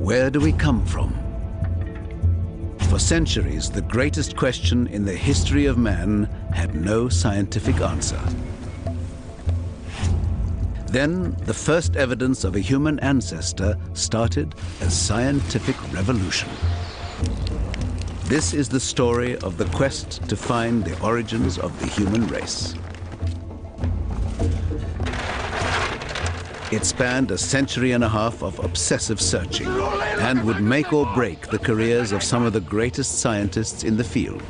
Where do we come from? For centuries, the greatest question in the history of man had no scientific answer. Then, the first evidence of a human ancestor started a scientific revolution. This is the story of the quest to find the origins of the human race. It spanned a century and a half of obsessive searching and would make or break the careers of some of the greatest scientists in the field.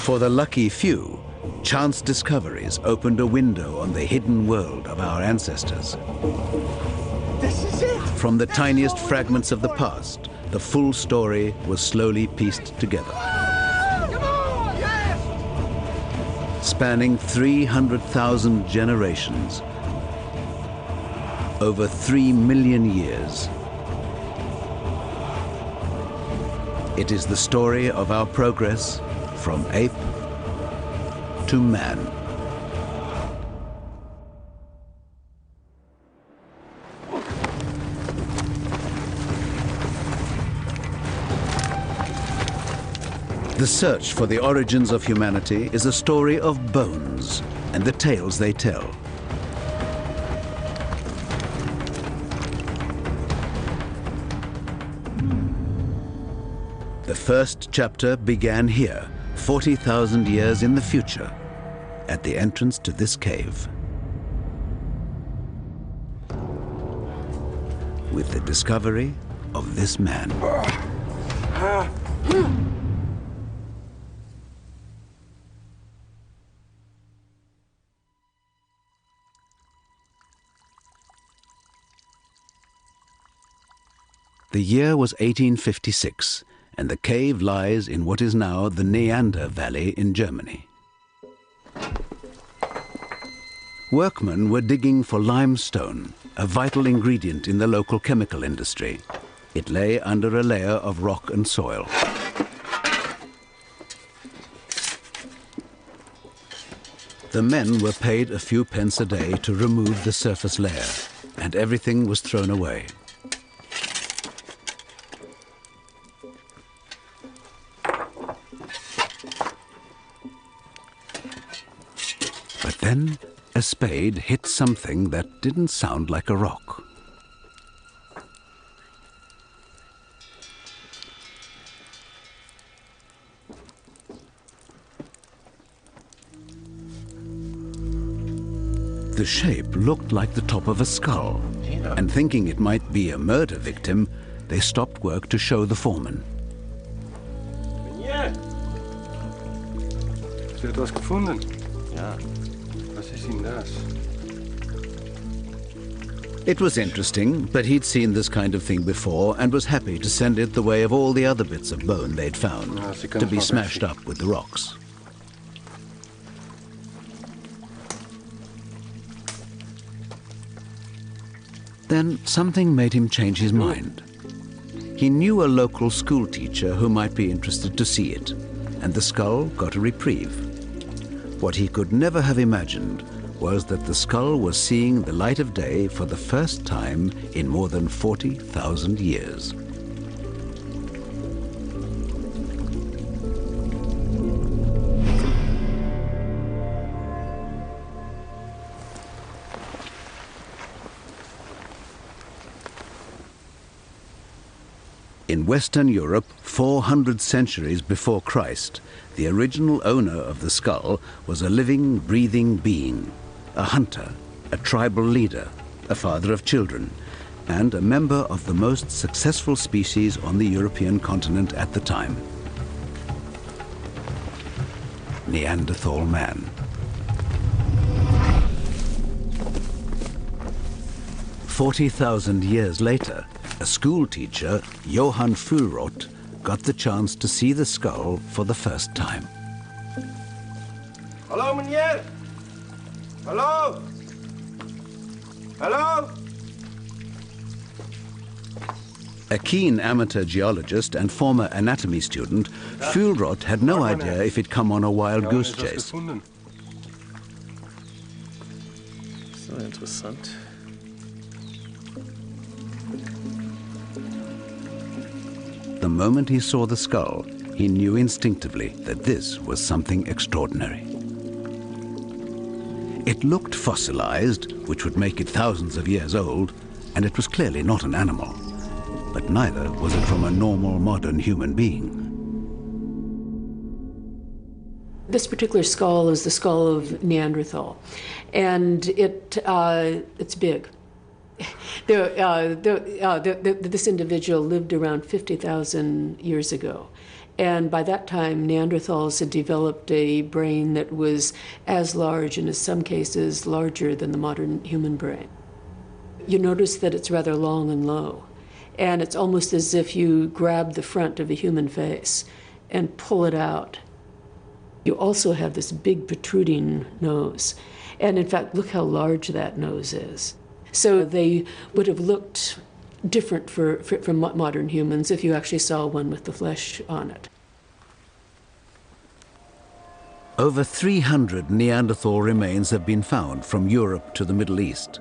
For the lucky few, chance discoveries opened a window on the hidden world of our ancestors. This is it! From the tiniest fragments of the past, the full story was slowly pieced together. Spanning 300,000 generations, over 3 million years. It is the story of our progress from ape to man. The search for the origins of humanity is a story of bones and the tales they tell. The first chapter began here, 40,000 years in the future, at the entrance to this cave. With the discovery of this man. The year was 1856, and the cave lies in what is now the Neander Valley in Germany. Workmen were digging for limestone, a vital ingredient in the local chemical industry. It lay under a layer of rock and soil. The men were paid a few pence a day to remove the surface layer, and everything was thrown away. But then a spade hit something that didn't sound like a rock. The shape looked like the top of a skull, and thinking it might be a murder victim, they stopped work to show the foreman. Hast du etwas gefunden? Ja. Was ist denn das? It was interesting, but he'd seen this kind of thing before and was happy to send it the way of all the other bits of bone they'd found, to be smashed up with the rocks. Then something made him change his mind. He knew a local school teacher who might be interested to see it, and the skull got a reprieve. What he could never have imagined was that the skull was seeing the light of day for the first time in more than 40,000 years. In Western Europe, 400 centuries before Christ, the original owner of the skull was a living, breathing being, a hunter, a tribal leader, a father of children, and a member of the most successful species on the European continent at the time. Neanderthal man. 40,000 years later, a school teacher, Johann Fuhlrott, got the chance to see the skull for the first time. Hallo, meneer! Hallo! Hallo! A keen amateur geologist and former anatomy student, Fuhlrott had no idea if he'd come on a wild goose chase. So interessant. The moment he saw the skull, he knew instinctively that this was something extraordinary. It looked fossilized, which would make it thousands of years old, and it was clearly not an animal. But neither was it from a normal modern human being. This particular skull is the skull of Neanderthal, and it's big. This individual lived around 50,000 years ago. And by that time, Neanderthals had developed a brain that was as large, and in some cases larger than the modern human brain. You notice that it's rather long and low. And it's almost as if you grab the front of a human face and pull it out. You also have this big protruding nose. And in fact, look how large that nose is. So they would have looked different from modern humans if you actually saw one with the flesh on it. Over 300 Neanderthal remains have been found from Europe to the Middle East.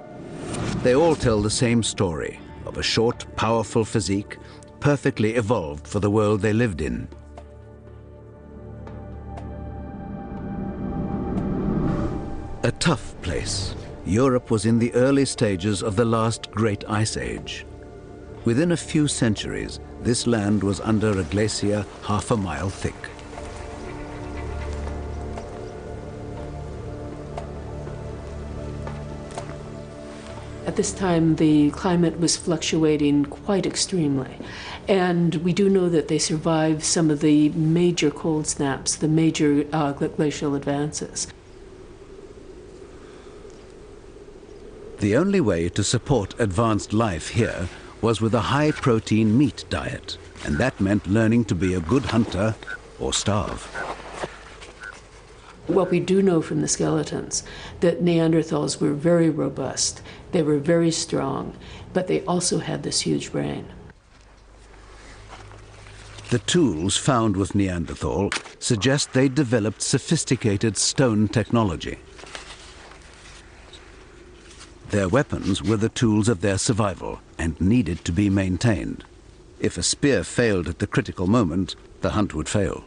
They all tell the same story of a short, powerful physique, perfectly evolved for the world they lived in. A tough place. Europe was in the early stages of the last great ice age. Within a few centuries, this land was under a glacier half a mile thick. At this time, the climate was fluctuating quite extremely. And we do know that they survived some of the major cold snaps, the major glacial advances. The only way to support advanced life here was with a high-protein meat diet, and that meant learning to be a good hunter or starve. What we do know from the skeletons, that Neanderthals were very robust, they were very strong, but they also had this huge brain. The tools found with Neanderthal suggest they developed sophisticated stone technology. Their weapons were the tools of their survival and needed to be maintained. If a spear failed at the critical moment, the hunt would fail.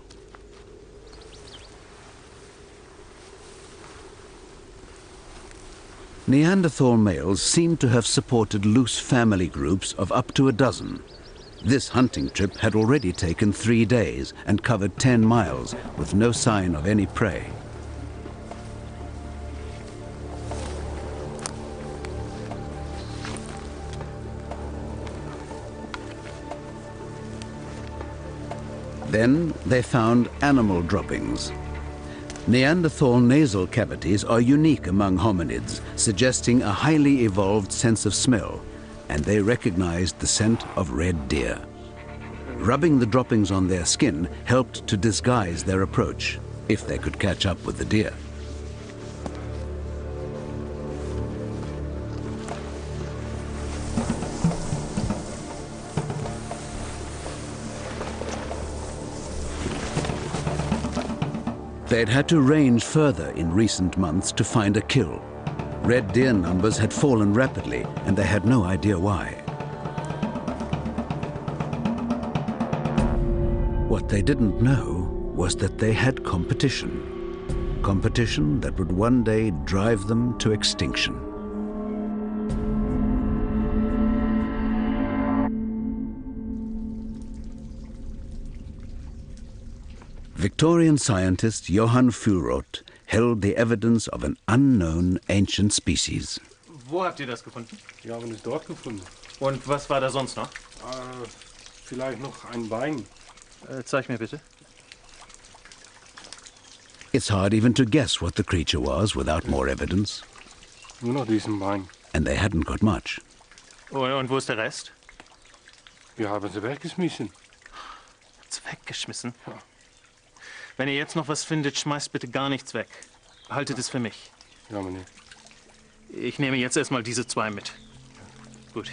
Neanderthal males seem to have supported loose family groups of up to a dozen. This hunting trip had already taken 3 days and covered 10 miles with no sign of any prey. Then they found animal droppings. Neanderthal nasal cavities are unique among hominids, suggesting a highly evolved sense of smell, and they recognized the scent of red deer. Rubbing the droppings on their skin helped to disguise their approach, if they could catch up with the deer. They'd had to range further in recent months to find a kill. Red deer numbers had fallen rapidly, and they had no idea why. What they didn't know was that they had competition. Competition that would one day drive them to extinction. Victorian scientist Johan Fuhlrott held the evidence of an unknown ancient species. Wo habt ihr das gefunden? Wir haben es dort gefunden. Und was war da sonst noch? Vielleicht noch ein Bein. Zeig mir bitte. It's hard even to guess what the creature was without more evidence. Nur noch diesen Bein. And they hadn't got much. Und wo ist der Rest? Wir haben sie weggeschmissen. Hat's weggeschmissen? Ja. Wenn ihr jetzt noch was findet, schmeißt bitte gar nichts weg. Haltet es für mich. Ja, Mann. Ich nehme jetzt erstmal diese 2 mit. Gut.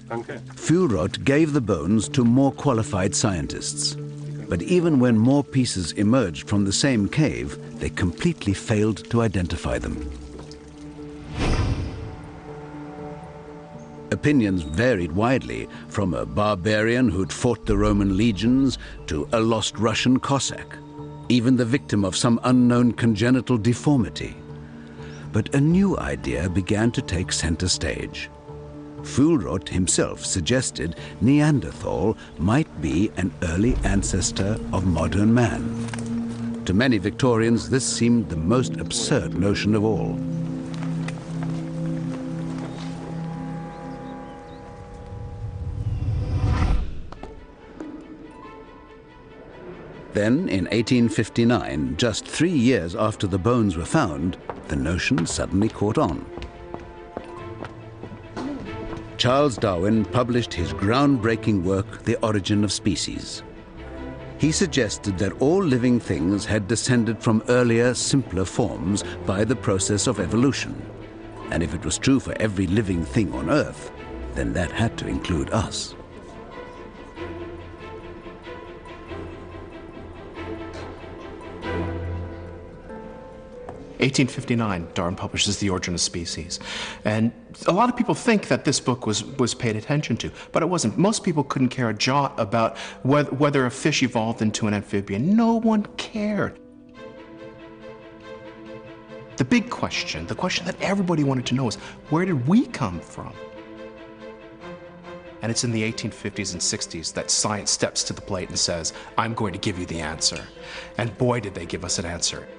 Danke. Fuhlrott gave the bones to more qualified scientists. But even when more pieces emerged from the same cave, they completely failed to identify them. Opinions varied widely, from a barbarian who'd fought the Roman legions to a lost Russian Cossack, even the victim of some unknown congenital deformity. But a new idea began to take center stage. Fuhlrott himself suggested Neanderthal might be an early ancestor of modern man. To many Victorians, this seemed the most absurd notion of all. Then, in 1859, just 3 years after the bones were found, the notion suddenly caught on. Charles Darwin published his groundbreaking work, The Origin of Species. He suggested that all living things had descended from earlier, simpler forms by the process of evolution. And if it was true for every living thing on Earth, then that had to include us. In 1859, Darwin publishes The Origin of Species. And a lot of people think that this book was paid attention to, but it wasn't. Most people couldn't care a jot about whether a fish evolved into an amphibian. No one cared. The big question, the question that everybody wanted to know is, where did we come from? And it's in the 1850s and 60s that science steps to the plate and says, I'm going to give you the answer. And boy, did they give us an answer.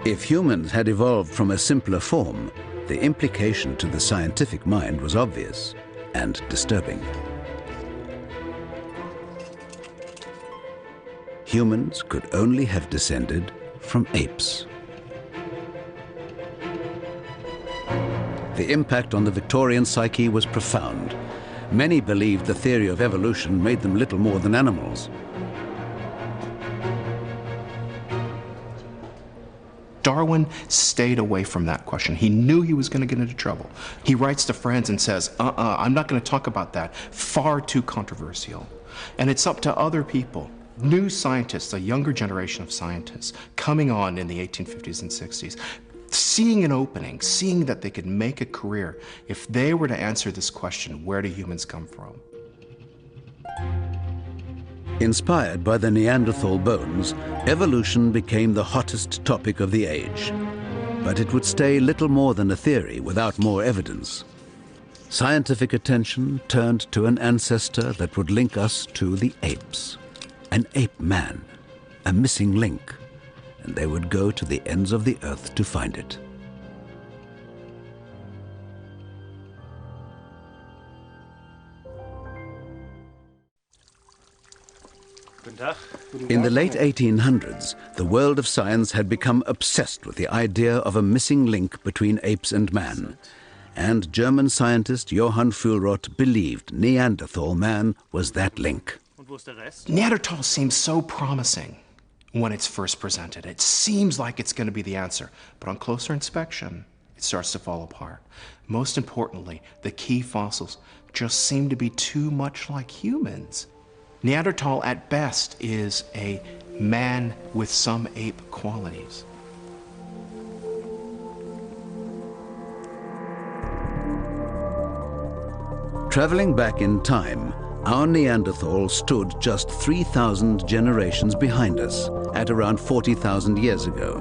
If humans had evolved from a simpler form, the implication to the scientific mind was obvious and disturbing. Humans could only have descended from apes. The impact on the Victorian psyche was profound. Many believed the theory of evolution made them little more than animals. Darwin stayed away from that question. He knew he was going to get into trouble. He writes to friends and says, I'm not going to talk about that. Far too controversial. And it's up to other people, new scientists, a younger generation of scientists, coming on in the 1850s and 60s, seeing an opening, seeing that they could make a career if they were to answer this question, where do humans come from? Inspired by the Neanderthal bones, evolution became the hottest topic of the age. But it would stay little more than a theory without more evidence. Scientific attention turned to an ancestor that would link us to the apes. An ape man, a missing link, and they would go to the ends of the earth to find it. In the late 1800s, the world of science had become obsessed with the idea of a missing link between apes and man. And German scientist Johann Fuhlrott believed Neanderthal man was that link. Neanderthal seems so promising when it's first presented. It seems like it's going to be the answer. But on closer inspection, it starts to fall apart. Most importantly, the key fossils just seem to be too much like humans. Neanderthal, at best, is a man with some ape qualities. Traveling back in time, our Neanderthal stood just 3,000 generations behind us, at around 40,000 years ago.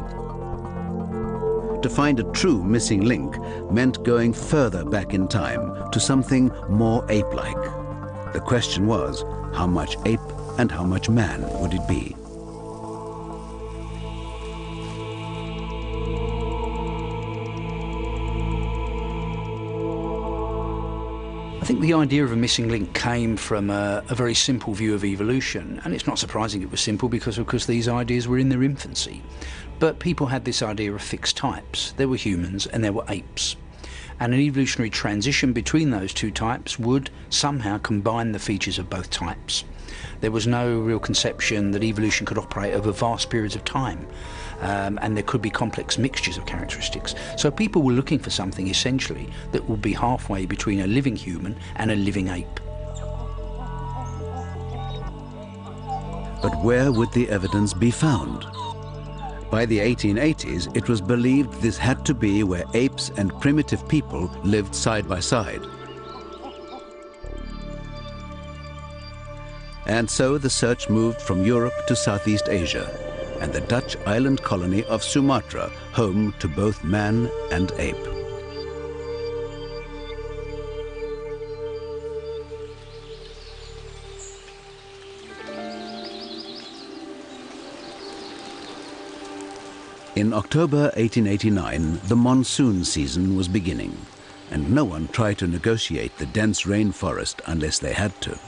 To find a true missing link meant going further back in time to something more ape-like. The question was, how much ape and how much man would it be? I think the idea of a missing link came from a very simple view of evolution, and it's not surprising it was simple because, of course, these ideas were in their infancy. But people had this idea of fixed types. There were humans and there were apes. And an evolutionary transition between those two types would somehow combine the features of both types. There was no real conception that evolution could operate over vast periods of time, and there could be complex mixtures of characteristics. So people were looking for something essentially that would be halfway between a living human and a living ape. But where would the evidence be found? By the 1880s, it was believed this had to be where apes and primitive people lived side by side. And so the search moved from Europe to Southeast Asia and the Dutch island colony of Sumatra, home to both man and ape. In October 1889, the monsoon season was beginning, and no one tried to negotiate the dense rainforest unless they had to.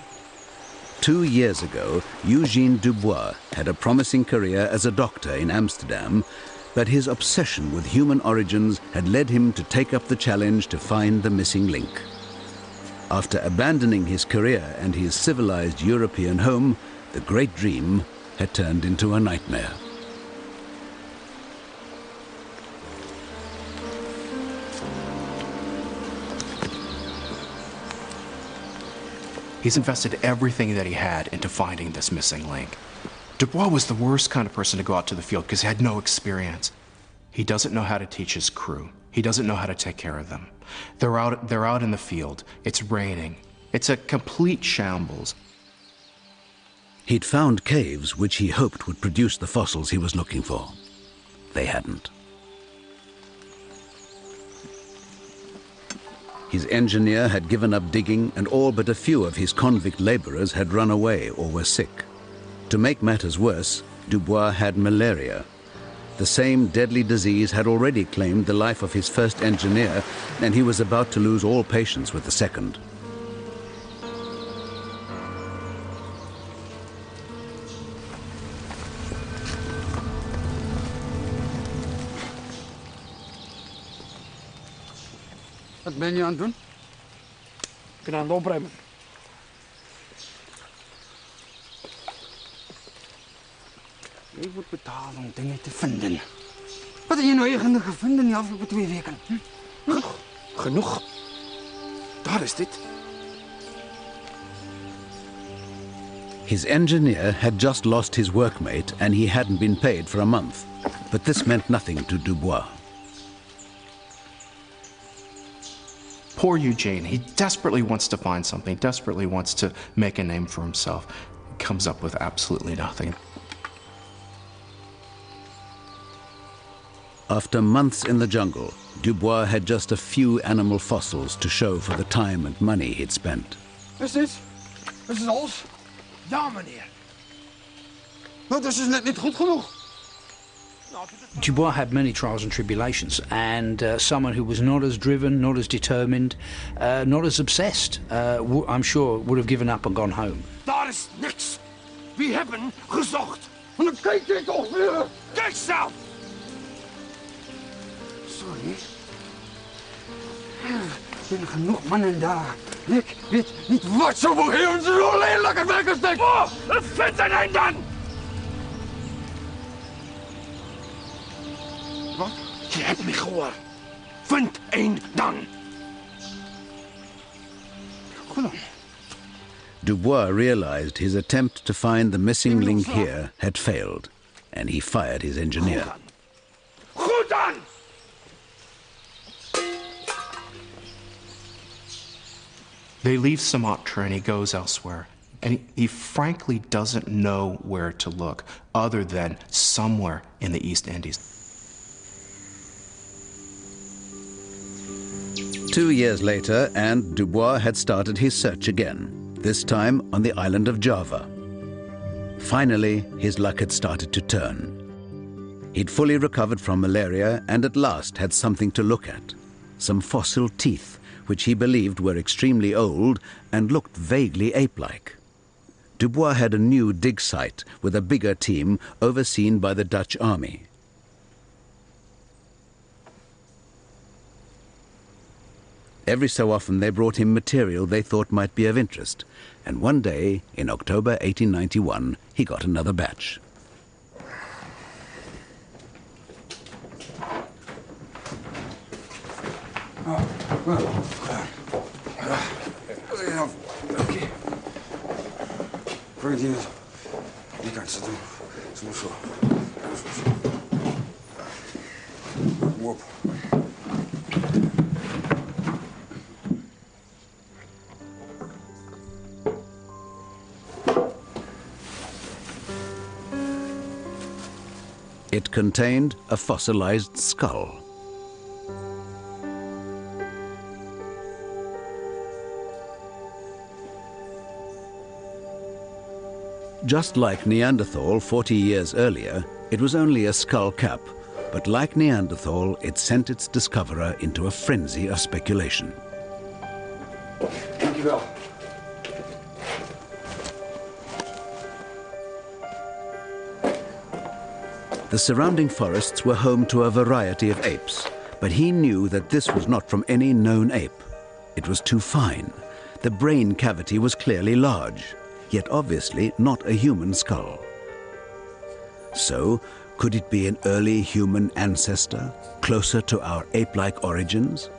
2 years ago, Eugène Dubois had a promising career as a doctor in Amsterdam, but his obsession with human origins had led him to take up the challenge to find the missing link. After abandoning his career and his civilized European home, the great dream had turned into a nightmare. He's invested everything that he had into finding this missing link. Dubois was the worst kind of person to go out to the field because he had no experience. He doesn't know how to teach his crew. He doesn't know how to take care of them. They're out in the field. It's raining. It's a complete shambles. He'd found caves which he hoped would produce the fossils he was looking for. They hadn't. His engineer had given up digging, and all but a few of his convict laborers had run away or were sick. To make matters worse, Dubois had malaria. The same deadly disease had already claimed the life of his first engineer, and he was about to lose all patience with the second. Wat ben je aan het doen? Ik ben aan het opruimen. Je moet betalen om dingen te vinden. Wat heb je nou eigenlijk gevonden in de afgelopen 2 weken? Genoeg. Genoeg. Daar is dit. His engineer had just lost his workmate and he hadn't been paid for a month. But this meant nothing to Dubois. Poor Eugene, he desperately wants to find something, desperately wants to make a name for himself. He comes up with absolutely nothing. After months in the jungle, Dubois had just a few animal fossils to show for the time and money he'd spent. Is dit? Is het alles? Ja, meneer. Nou, dat is dus net niet goed genoeg. Dubois had many trials and tribulations, and someone who was not as driven, not as determined, not as obsessed, I'm sure would have given up and gone home. Daar is niks. We hebben gezocht. En dan kijk je toch weer. Kijk zelf. Sorry. Er zijn genoeg mannen daar. Ik weet niet wat zo voor heel zo lelijke werk is. Oh, vind een dan! Wat? Je hebt me gehoord. Vind een dan. Goed dan. Dubois realized his attempt to find the missing link here had failed, and he fired his engineer. Goed dan! They leave Sumatra and he goes elsewhere. And he frankly doesn't know where to look other than somewhere in the East Indies. 2 years later, and Dubois had started his search again, this time on the island of Java. Finally, his luck had started to turn. He'd fully recovered from malaria and at last had something to look at. Some fossil teeth, which he believed were extremely old and looked vaguely ape-like. Dubois had a new dig site with a bigger team overseen by the Dutch army. Every so often they brought him material they thought might be of interest, and one day, in October 1891, he got another batch. Oké. Voor die kant te doen. Zo. op. It contained a fossilized skull. Just like Neanderthal 40 years earlier, it was only a skull cap, but like Neanderthal, it sent its discoverer into a frenzy of speculation. Dankjewel. The surrounding forests were home to a variety of apes, but he knew that this was not from any known ape. It was too fine. The brain cavity was clearly large, yet obviously not a human skull. So, could it be an early human ancestor, closer to our ape-like origins?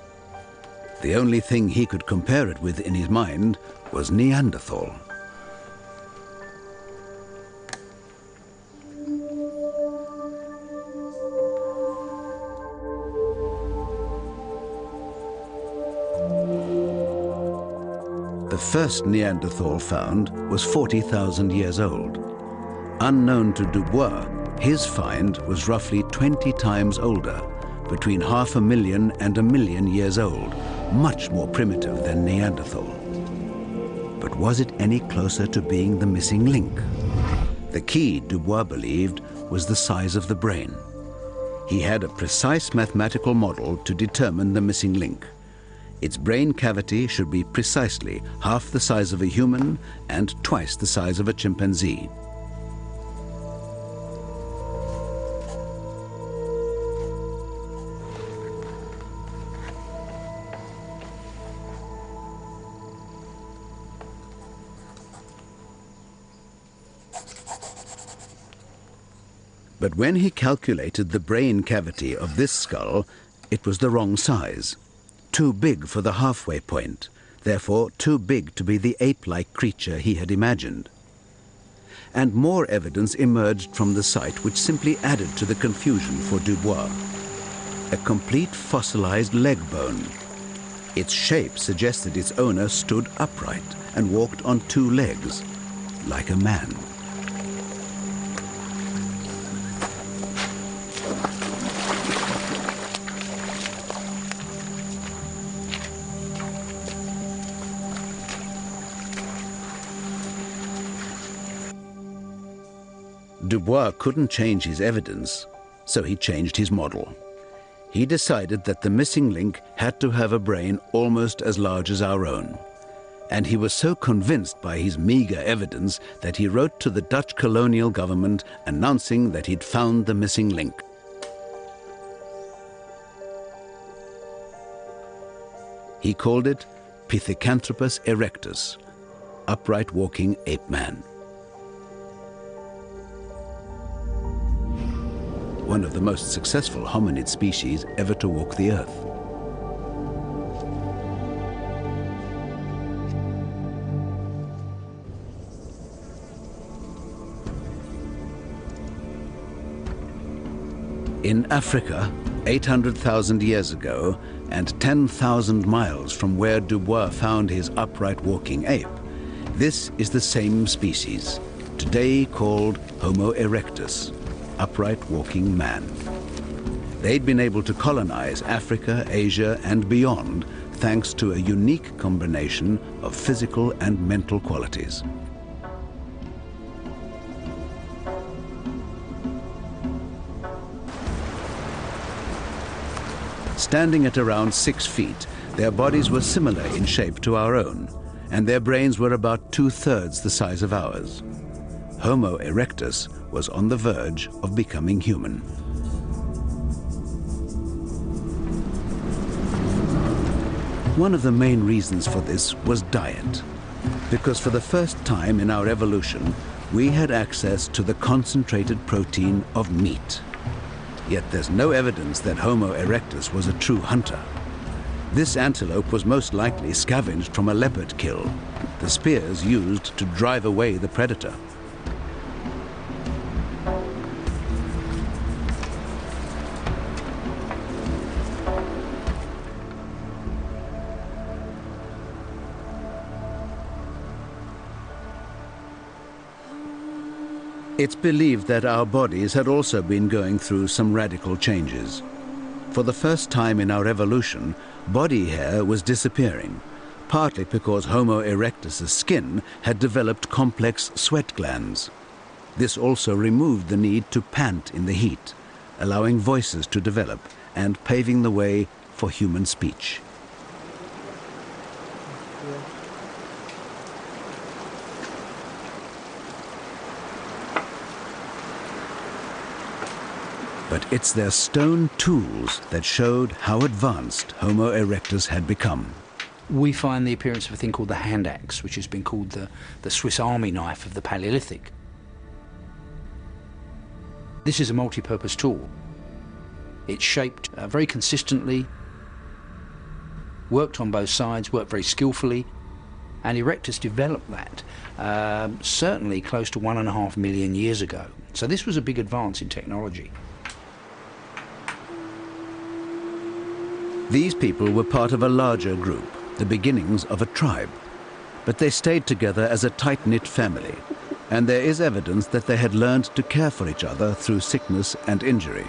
The only thing he could compare it with in his mind was Neanderthal. The first Neanderthal found was 40,000 years old. Unknown to Dubois, his find was roughly 20 times older, between 500,000 and 1 million years old, much more primitive than Neanderthal. But was it any closer to being the missing link? The key, Dubois believed, was the size of the brain. He had a precise mathematical model to determine the missing link. Its brain cavity should be precisely half the size of a human and twice the size of a chimpanzee. But when he calculated the brain cavity of this skull, it was the wrong size. Too big for the halfway point, therefore too big to be the ape-like creature he had imagined. And more evidence emerged from the site which simply added to the confusion for Dubois. A complete fossilized leg bone. Its shape suggested its owner stood upright and walked on two legs, like a man. Dubois couldn't change his evidence, so he changed his model. He decided that the missing link had to have a brain almost as large as our own. And he was so convinced by his meager evidence that he wrote to the Dutch colonial government announcing that he'd found the missing link. He called it Pithecanthropus erectus, upright walking ape man. One of the most successful hominid species ever to walk the earth. In Africa, 800,000 years ago, and 10,000 miles from where Dubois found his upright walking ape, this is the same species, today called Homo erectus, upright walking man. They'd been able to colonize Africa, Asia, and beyond thanks to a unique combination of physical and mental qualities. Standing at around 6 feet, their bodies were similar in shape to our own, and their brains were about 2/3 the size of ours. Homo erectus was on the verge of becoming human. One of the main reasons for this was diet, because for the first time in our evolution, we had access to the concentrated protein of meat. Yet there's no evidence that Homo erectus was a true hunter. This antelope was most likely scavenged from a leopard kill, the spears used to drive away the predator. It's believed that our bodies had also been going through some radical changes. For the first time in our evolution, body hair was disappearing, partly because Homo erectus' skin had developed complex sweat glands. This also removed the need to pant in the heat, allowing voices to develop and paving the way for human speech. But it's their stone tools that showed how advanced Homo erectus had become. We find the appearance of a thing called the hand axe, which has been called the Swiss Army knife of the Paleolithic. This is a multi-purpose tool. It's shaped very consistently, worked on both sides, worked very skillfully, and Erectus developed that certainly close to 1.5 million years ago. So this was a big advance in technology. These people were part of a larger group, the beginnings of a tribe. But they stayed together as a tight-knit family, and there is evidence that they had learned to care for each other through sickness and injury.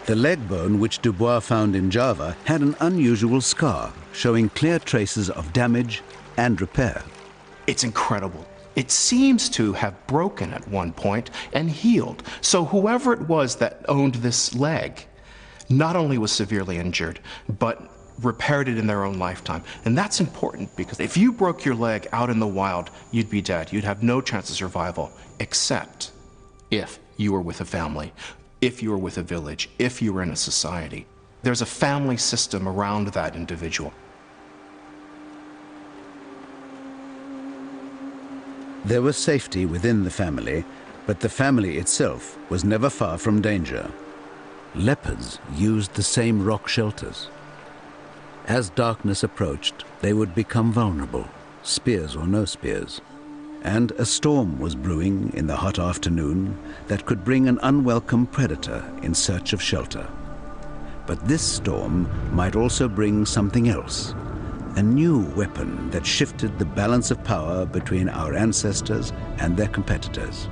The leg bone which Dubois found in Java had an unusual scar, showing clear traces of damage and repair. It's incredible. It seems to have broken at one point and healed. So whoever it was that owned this leg not only was severely injured, but repaired it in their own lifetime. And that's important because if you broke your leg out in the wild, you'd be dead. You'd have no chance of survival, except if you were with a family, if you were with a village, if you were in a society. There's a family system around that individual. There was safety within the family, but the family itself was never far from danger. Leopards used the same rock shelters. As darkness approached, they would become vulnerable, spears or no spears. And a storm was brewing in the hot afternoon that could bring an unwelcome predator in search of shelter. But this storm might also bring something else. A new weapon that shifted the balance of power between our ancestors and their competitors.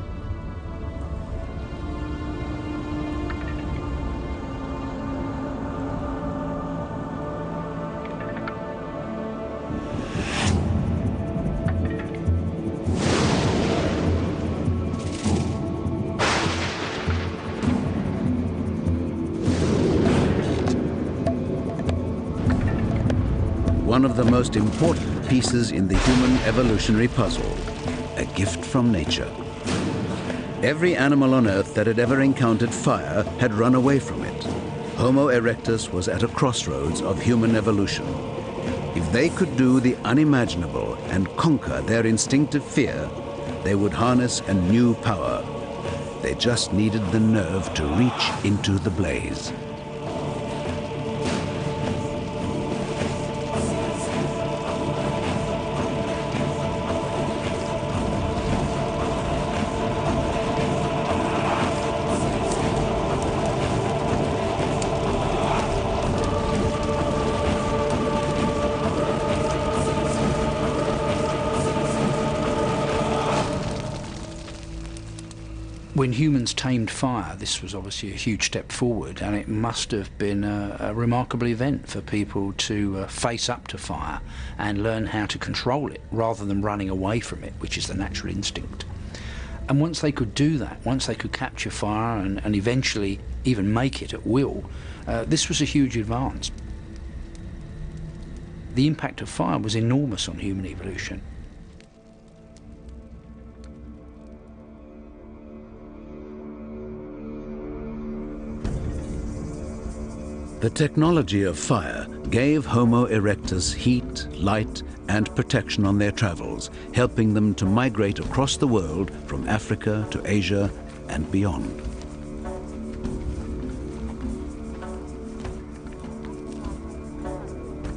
One of the most important pieces in the human evolutionary puzzle, a gift from nature. Every animal on Earth that had ever encountered fire had run away from it. Homo erectus was at a crossroads of human evolution. If they could do the unimaginable and conquer their instinctive fear, they would harness a new power. They just needed the nerve to reach into the blaze. When humans tamed fire, this was obviously a huge step forward, and it must have been a remarkable event for people to face up to fire and learn how to control it rather than running away from it, which is the natural instinct. And once they could do that, once they could capture fire and eventually even make it at will, this was a huge advance. The impact of fire was enormous on human evolution. The technology of fire gave Homo erectus heat, light, and protection on their travels, helping them to migrate across the world from Africa to Asia and beyond.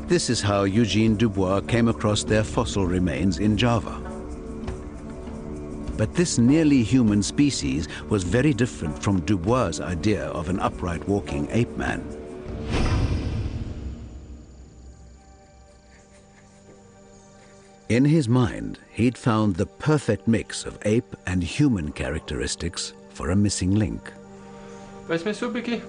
This is how Eugene Dubois came across their fossil remains in Java. But this nearly human species was very different from Dubois' idea of an upright walking ape man. In his mind, he'd found the perfect mix of ape and human characteristics for a missing link. Wees my so 'n bietjie.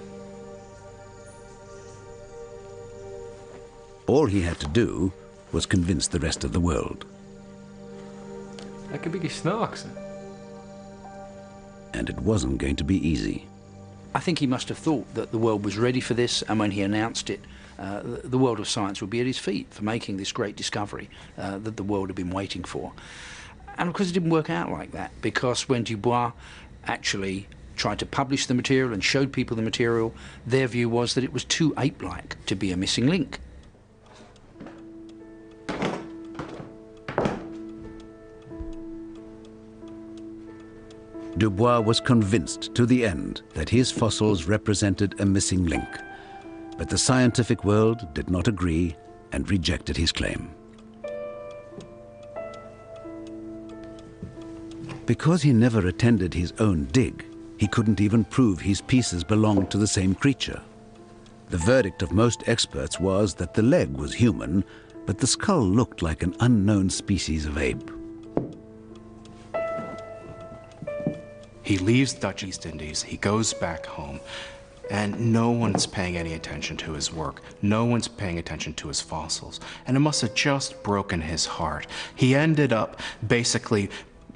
All he had to do was convince the rest of the world. Ek 'n bietjie snaaks. And it wasn't going to be easy. I think he must have thought that the world was ready for this, and when he announced it, the world of science would be at his feet for making this great discovery that the world had been waiting for. And of course it didn't work out like that, because when Dubois actually tried to publish the material and showed people the material, their view was that it was too ape-like to be a missing link. Dubois was convinced to the end that his fossils represented a missing link, but the scientific world did not agree and rejected his claim. Because he never attended his own dig, he couldn't even prove his pieces belonged to the same creature. The verdict of most experts was that the leg was human, but the skull looked like an unknown species of ape. He leaves Dutch East Indies, he goes back home, and no one's paying any attention to his work. No one's paying attention to his fossils. And it must have just broken his heart. He ended up basically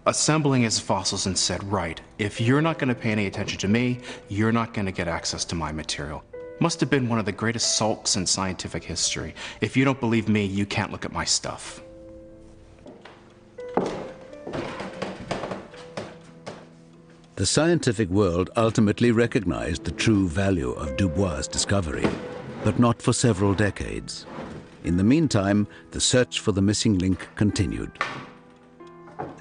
assembling his fossils and said, right, if you're not going to pay any attention to me, you're not going to get access to my material. Must have been one of the greatest sulks in scientific history. If you don't believe me, you can't look at my stuff. The scientific world ultimately recognized the true value of Dubois' discovery, but not for several decades. In the meantime, the search for the missing link continued.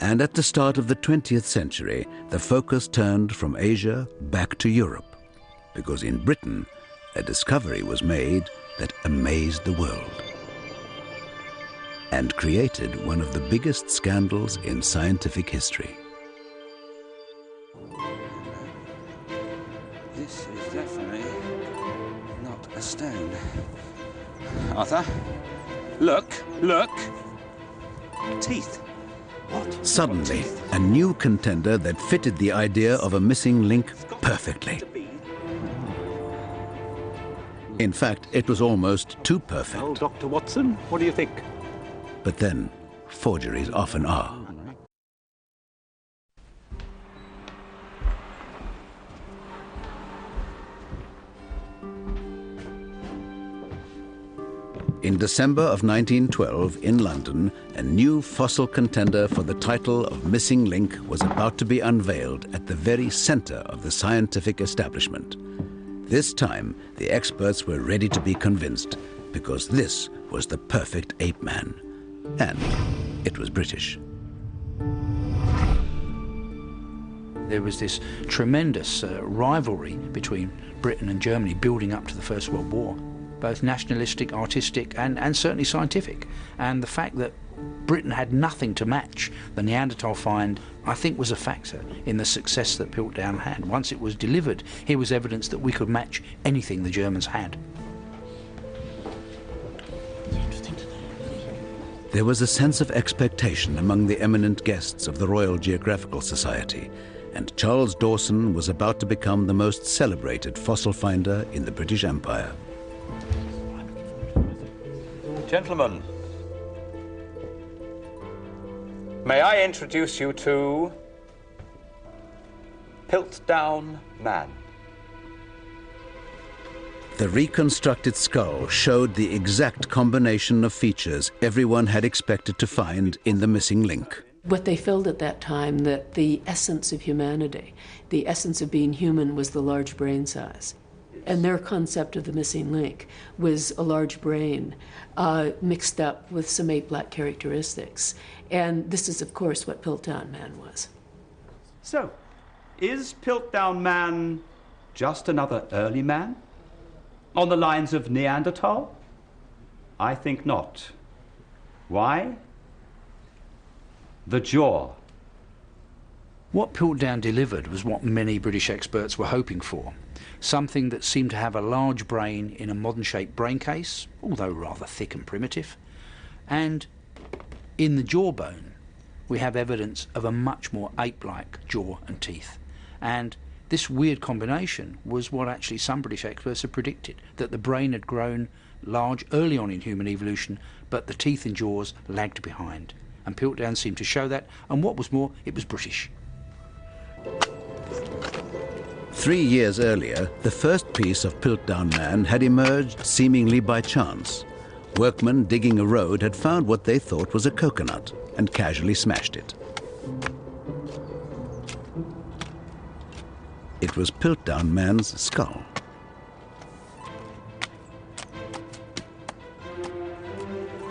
And at the start of the 20th century, the focus turned from Asia back to Europe, because in Britain, a discovery was made that amazed the world and created one of the biggest scandals in scientific history. This is definitely not a stone. Arthur, look. Teeth. What? Suddenly, a new contender that fitted the idea of a missing link perfectly. In fact, it was almost too perfect. Well, Dr. Watson, what do you think? But then, forgeries often are. In December of 1912, in London, a new fossil contender for the title of Missing Link was about to be unveiled at the very center of the scientific establishment. This time, the experts were ready to be convinced, because this was the perfect ape man. And it was British. There was this tremendous rivalry between Britain and Germany building up to the First World War, both nationalistic, artistic, and certainly scientific. And the fact that Britain had nothing to match the Neanderthal find, I think, was a factor in the success that Piltdown had. Once it was delivered, here was evidence that we could match anything the Germans had. There was a sense of expectation among the eminent guests of the Royal Geographical Society, and Charles Dawson was about to become the most celebrated fossil finder in the British Empire. Gentlemen, may I introduce you to Piltdown Man. The reconstructed skull showed the exact combination of features everyone had expected to find in the missing link. What they felt at that time, that the essence of humanity, the essence of being human, was the large brain size. And their concept of the missing link was a large brain mixed up with some ape-like characteristics. And this is, of course, what Piltdown Man was. So, is Piltdown Man just another early man? On the lines of Neanderthal? I think not. Why? The jaw. What Piltdown delivered was what many British experts were hoping for. Something that seemed to have a large brain in a modern-shaped brain case, although rather thick and primitive, and In the jawbone, we have evidence of a much more ape-like jaw and teeth. And this weird combination was what actually some British experts had predicted, that the brain had grown large early on in human evolution, but the teeth and jaws lagged behind. And Piltdown seemed to show that, and what was more, it was British. 3 years earlier, the first piece of Piltdown Man had emerged seemingly by chance. Workmen digging a road had found what they thought was a coconut and casually smashed it. It was Piltdown Man's skull.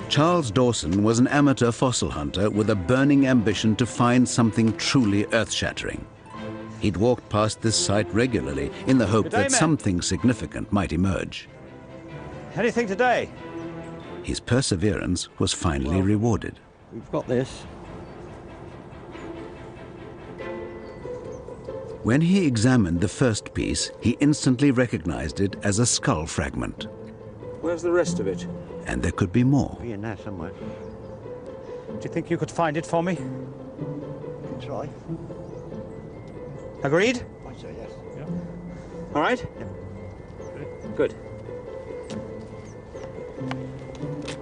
Charles Dawson was an amateur fossil hunter with a burning ambition to find something truly earth-shattering. He'd walked past this site regularly in the hope that something significant might emerge. Anything today? His perseverance was finally rewarded. We've got this. When he examined the first piece, he instantly recognized it as a skull fragment. Where's the rest of it? And there could be more. Be in there somewhere. Do you think you could find it for me? Can try. Agreed? I say yes. Yeah. All right? Yep. Good.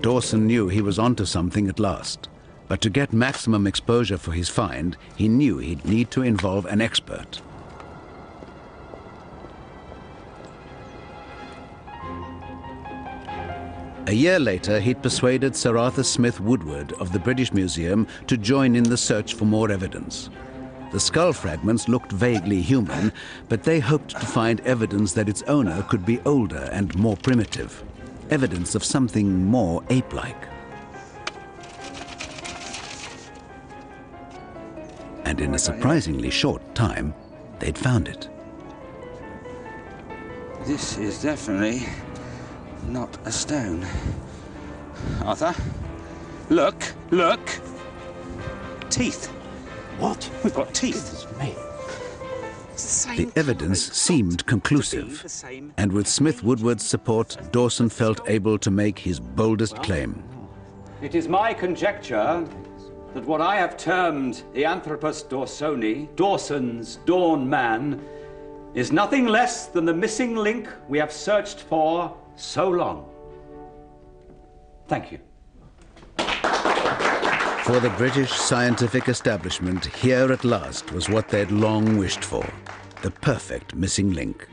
Dawson knew he was onto something at last. But to get maximum exposure for his find, he knew he'd need to involve an expert. A year later, he'd persuaded Sir Arthur Smith Woodward of the British Museum to join in the search for more evidence. The skull fragments looked vaguely human, but they hoped to find evidence that its owner could be older and more primitive. Evidence of something more ape-like. And in a surprisingly short time, they'd found it. This is definitely not a stone. Arthur, look, look. Teeth. What? We've got teeth. The evidence seemed conclusive, and with Smith Woodward's support, Dawson felt able to make his boldest claim. It is my conjecture that what I have termed the Anthropus dawsoni, Dawson's dawn man, is nothing less than the missing link we have searched for so long. Thank you. For the British scientific establishment, here at last was what they'd long wished for, the perfect missing link.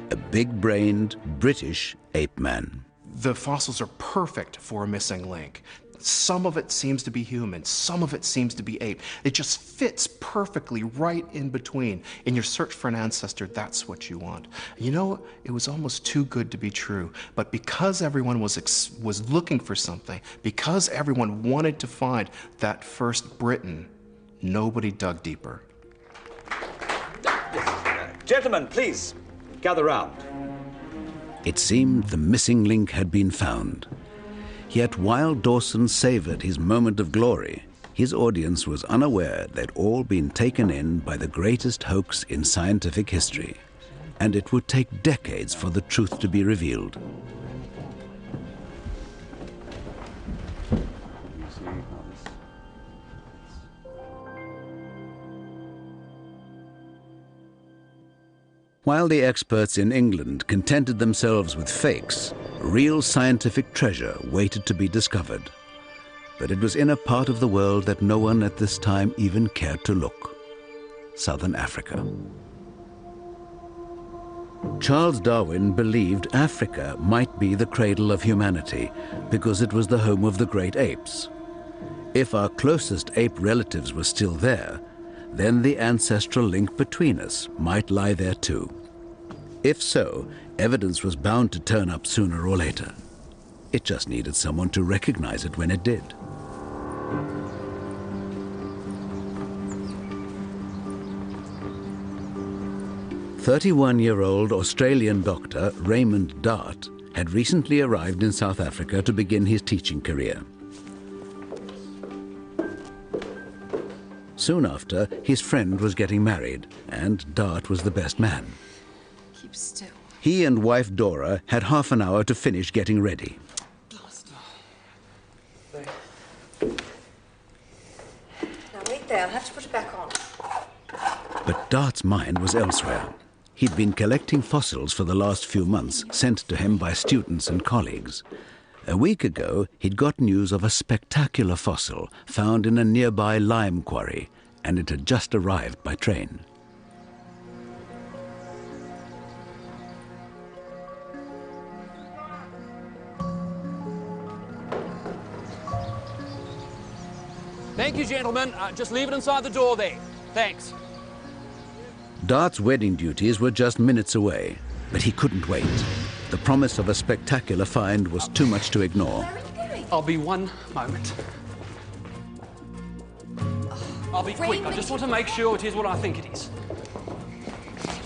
A big-brained British ape man. The fossils are perfect for a missing link. Some of it seems to be human, some of it seems to be ape. It just fits perfectly right in between. In your search for an ancestor, that's what you want. You know, it was almost too good to be true, but because everyone was looking for something, because everyone wanted to find that first Briton, nobody dug deeper. Gentlemen, please, gather round. It seemed the missing link had been found. Yet while Dawson savored his moment of glory, his audience was unaware they'd all been taken in by the greatest hoax in scientific history, and it would take decades for the truth to be revealed. While the experts in England contented themselves with fakes, real scientific treasure waited to be discovered. But it was in a part of the world that no one at this time even cared to look: Southern Africa. Charles Darwin believed Africa might be the cradle of humanity because it was the home of the great apes. If our closest ape relatives were still there, then the ancestral link between us might lie there too. If so, evidence was bound to turn up sooner or later. It just needed someone to recognize it when it did. "31-year-old Australian doctor Raymond Dart had recently arrived in South Africa to begin his teaching career. Soon after, his friend was getting married, and Dart was the best man. Keep still. He and wife Dora had half an hour to finish getting ready. there. I'll have to put it back on. But Dart's mind was elsewhere. He'd been collecting fossils for the last few months, sent to him by students and colleagues. A week ago, he'd got news of a spectacular fossil found in a nearby lime quarry, and it had just arrived by train. Thank you, gentlemen. Just leave it inside the door there. Thanks. Dart's wedding duties were just minutes away, but he couldn't wait. The promise of a spectacular find was too much to ignore. I'll be one moment. I'll be quick. I just want to make sure it is what I think it is.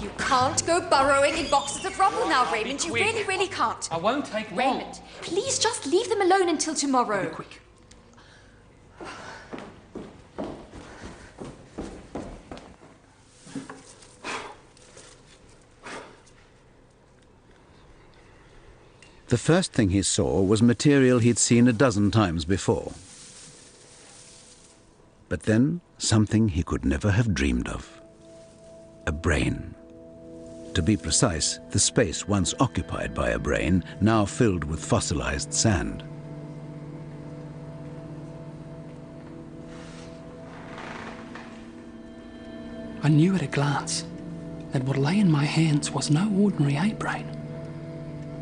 You can't go burrowing in boxes of rubble now, Raymond. You really, really can't. I won't take long. Raymond, please just leave them alone until tomorrow. I'll be quick. The first thing he saw was material he'd seen a dozen times before. But then, something he could never have dreamed of. A brain. To be precise, the space once occupied by a brain, now filled with fossilized sand. I knew at a glance that what lay in my hands was no ordinary ape brain.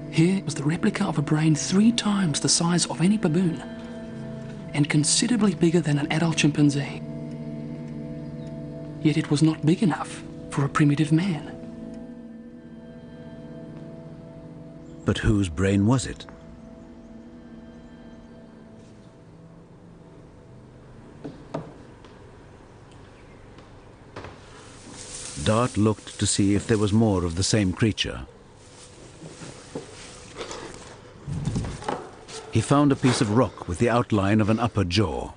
Here was the replica of a brain 3 times the size of any baboon, and considerably bigger than an adult chimpanzee. Yet it was not big enough for a primitive man. But whose brain was it? Dart looked to see if there was more of the same creature. He found a piece of rock with the outline of an upper jaw.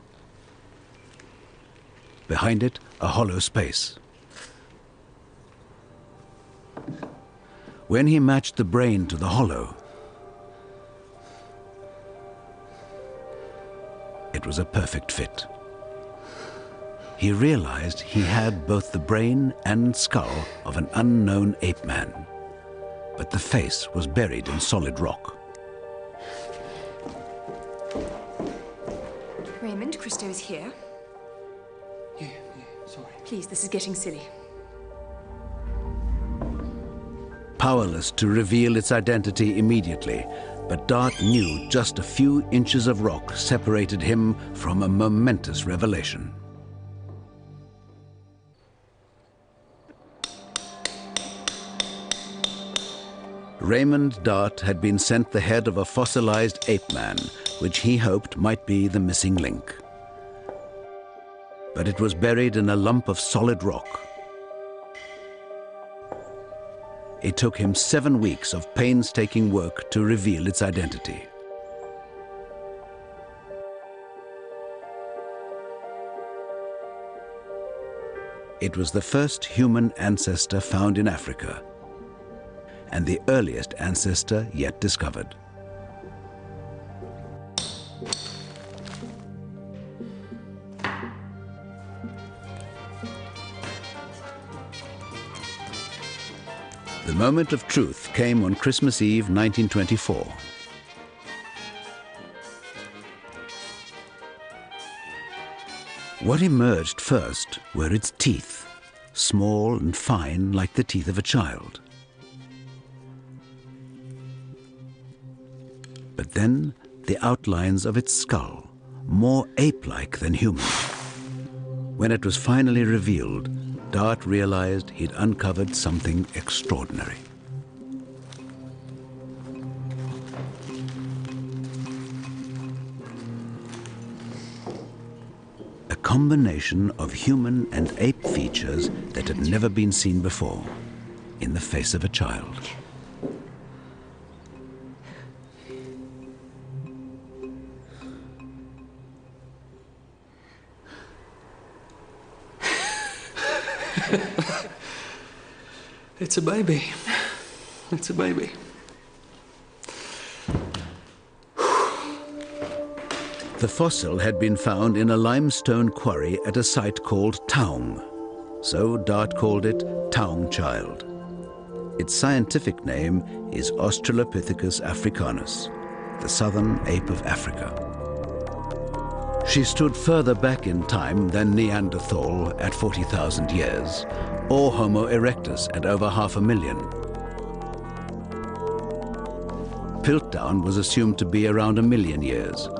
Behind it, a hollow space. When he matched the brain to the hollow, it was a perfect fit. He realized he had both the brain and skull of an unknown ape man, but the face was buried in solid rock. Raymond, Christo is here. Yeah, sorry. Please, this is getting silly. Powerless to reveal its identity immediately, but Dart knew just a few inches of rock separated him from a momentous revelation. Raymond Dart had been sent the head of a fossilized ape man, which he hoped might be the missing link. But it was buried in a lump of solid rock. It took him 7 weeks of painstaking work to reveal its identity. It was the first human ancestor found in Africa, and the earliest ancestor yet discovered. The moment of truth came on Christmas Eve, 1924. What emerged first were its teeth, small and fine like the teeth of a child. But then the outlines of its skull, more ape-like than human. When it was finally revealed, Dart realized he'd uncovered something extraordinary. A combination of human and ape features that had never been seen before in the face of a child. It's a baby. It's a baby. The fossil had been found in a limestone quarry at a site called Taung, so Dart called it Taung Child. Its scientific name is Australopithecus africanus, the southern ape of Africa. She stood further back in time than Neanderthal at 40,000 years, or Homo erectus at over 500,000. Piltdown was assumed to be around 1 million years.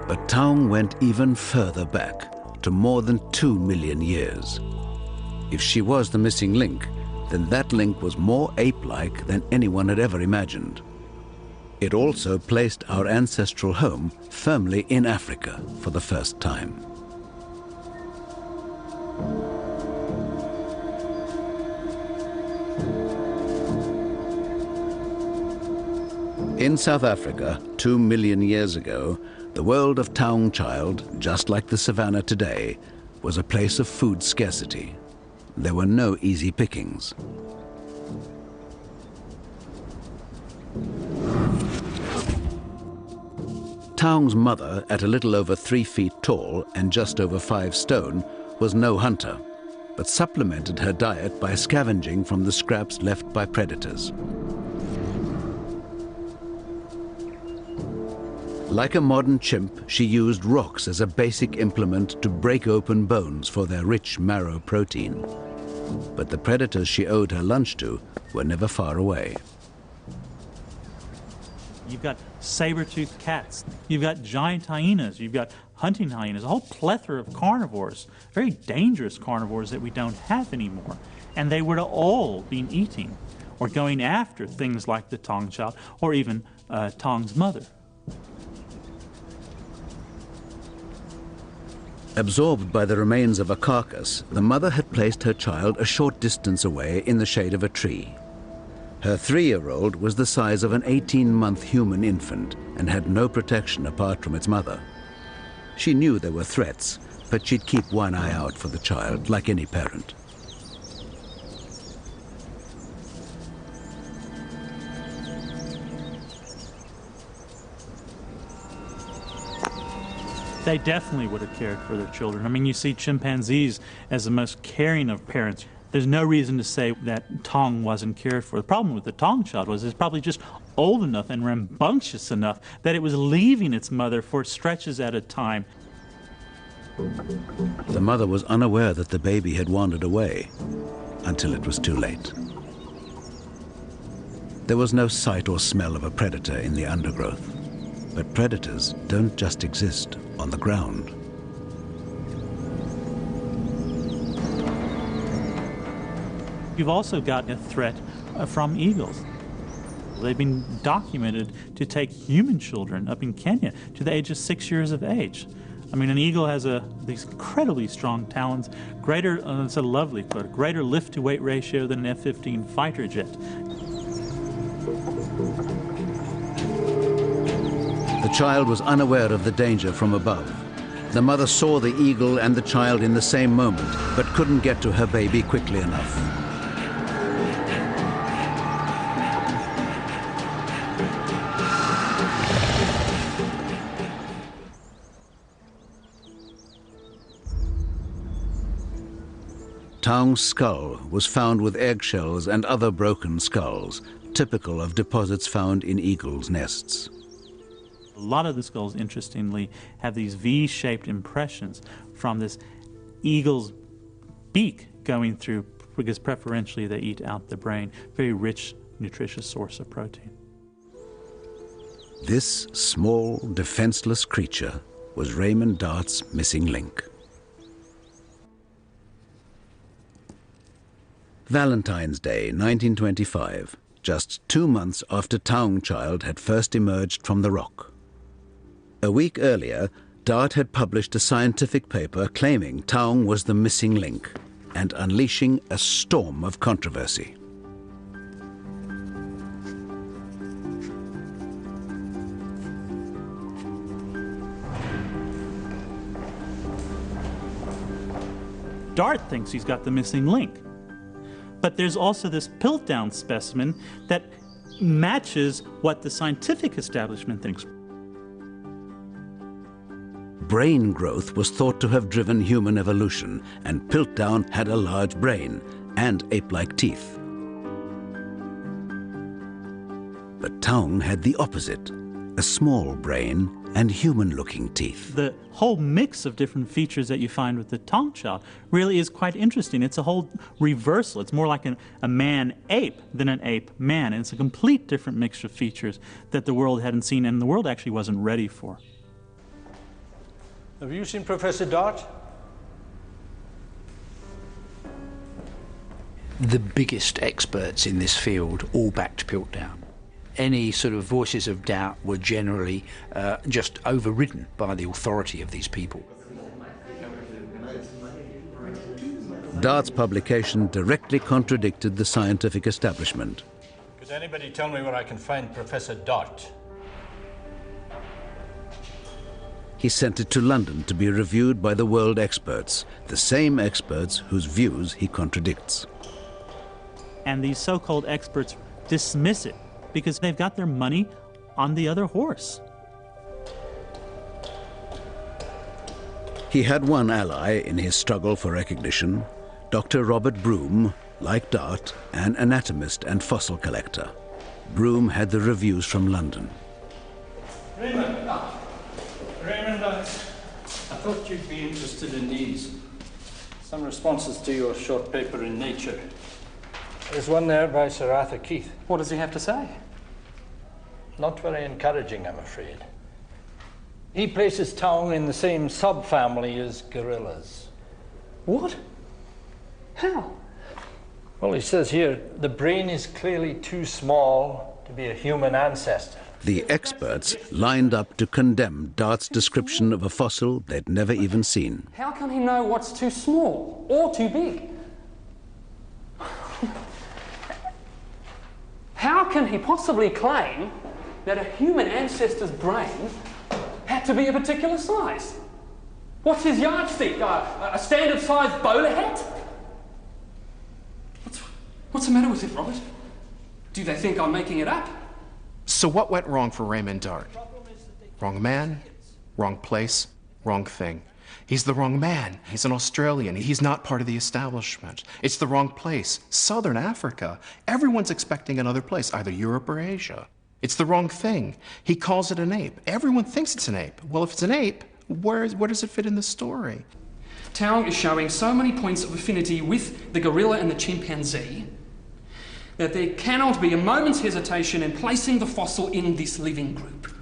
But Taung went even further back, to more than 2 million years. If she was the missing link, then that link was more ape-like than anyone had ever imagined. It also placed our ancestral home firmly in Africa for the first time. In South Africa, 2 million years ago, the world of Taung Child, just like the savannah today, was a place of food scarcity. There were no easy pickings. Taung's mother, at a little over 3 feet tall and just over 5 stone, was no hunter, but supplemented her diet by scavenging from the scraps left by predators. Like a modern chimp, she used rocks as a basic implement to break open bones for their rich marrow protein. But the predators she owed her lunch to were never far away. You've got saber-toothed cats, you've got giant hyenas, you've got hunting hyenas, a whole plethora of carnivores, very dangerous carnivores that we don't have anymore. And they would have all been eating or going after things like the Taung Child or even Taung's mother. Absorbed by the remains of a carcass, the mother had placed her child a short distance away in the shade of a tree. Her 3-year-old was the size of an 18-month human infant and had no protection apart from its mother. She knew there were threats, but she'd keep one eye out for the child, like any parent. They definitely would have cared for their children. I mean, you see chimpanzees as the most caring of parents. There's no reason to say that Taung wasn't cared for. The problem with the Taung Child was it's probably just old enough and rambunctious enough that it was leaving its mother for stretches at a time. The mother was unaware that the baby had wandered away until it was too late. There was no sight or smell of a predator in the undergrowth. But predators don't just exist on the ground. You've also got a threat from eagles. They've been documented to take human children up in Kenya to the age of 6 years of age. I mean, an eagle has these incredibly strong talons, greater, it's a lovely quote, greater lift-to-weight ratio than an F-15 fighter jet. The child was unaware of the danger from above. The mother saw the eagle and the child in the same moment, but couldn't get to her baby quickly enough. Taung's skull was found with eggshells and other broken skulls, typical of deposits found in eagles' nests. A lot of the skulls, interestingly, have these V-shaped impressions from this eagle's beak going through, because preferentially they eat out the brain. Very rich, nutritious source of protein. This small, defenseless creature was Raymond Dart's missing link. Valentine's Day, 1925, just 2 months after Taung Child had first emerged from the rock. A week earlier, Dart had published a scientific paper claiming Taung was the missing link and unleashing a storm of controversy. Dart thinks he's got the missing link. But there's also this Piltdown specimen that matches what the scientific establishment thinks. Brain growth was thought to have driven human evolution, and Piltdown had a large brain and ape-like teeth. But Taung had the opposite, a small brain and human-looking teeth. The whole mix of different features that you find with the Taung child really is quite interesting. It's a whole reversal. It's more like a man-ape than an ape-man. And it's a complete different mixture of features that the world hadn't seen and the world actually wasn't ready for. Have you seen Professor Dart? The biggest experts in this field all backed Piltdown. Any sort of voices of doubt were generally just overridden by the authority of these people. Dart's publication directly contradicted the scientific establishment. Could anybody tell me where I can find Professor Dart? He sent it to London to be reviewed by the world experts, the same experts whose views he contradicts. And these so-called experts dismiss it because they've got their money on the other horse. He had one ally in his struggle for recognition, Dr. Robert Broom, like Dart, an anatomist and fossil collector. Broom had the reviews from London. Raymond, I thought you'd be interested in these. Some responses to your short paper in Nature. There's one there by Sir Arthur Keith. What does he have to say? Not very encouraging, I'm afraid. He places Taung in the same subfamily as gorillas. What? How? Well, he says here, the brain is clearly too small to be a human ancestor. The experts lined up to condemn Dart's description of a fossil they'd never even seen. How can he know what's too small or too big? How can he possibly claim that a human ancestor's brain had to be a particular size? What's his yardstick? A standard sized bowler hat? What's the matter with it, Robert? Do they think I'm making it up? So what went wrong for Raymond Dart? Wrong man, wrong place, wrong thing. He's the wrong man. He's an Australian. He's not part of the establishment. It's the wrong place. Southern Africa. Everyone's expecting another place, either Europe or Asia. It's the wrong thing. He calls it an ape. Everyone thinks it's an ape. Well, if it's an ape, where does it fit in the story? Taung is showing so many points of affinity with the gorilla and the chimpanzee that there cannot be a moment's hesitation in placing the fossil in this living group.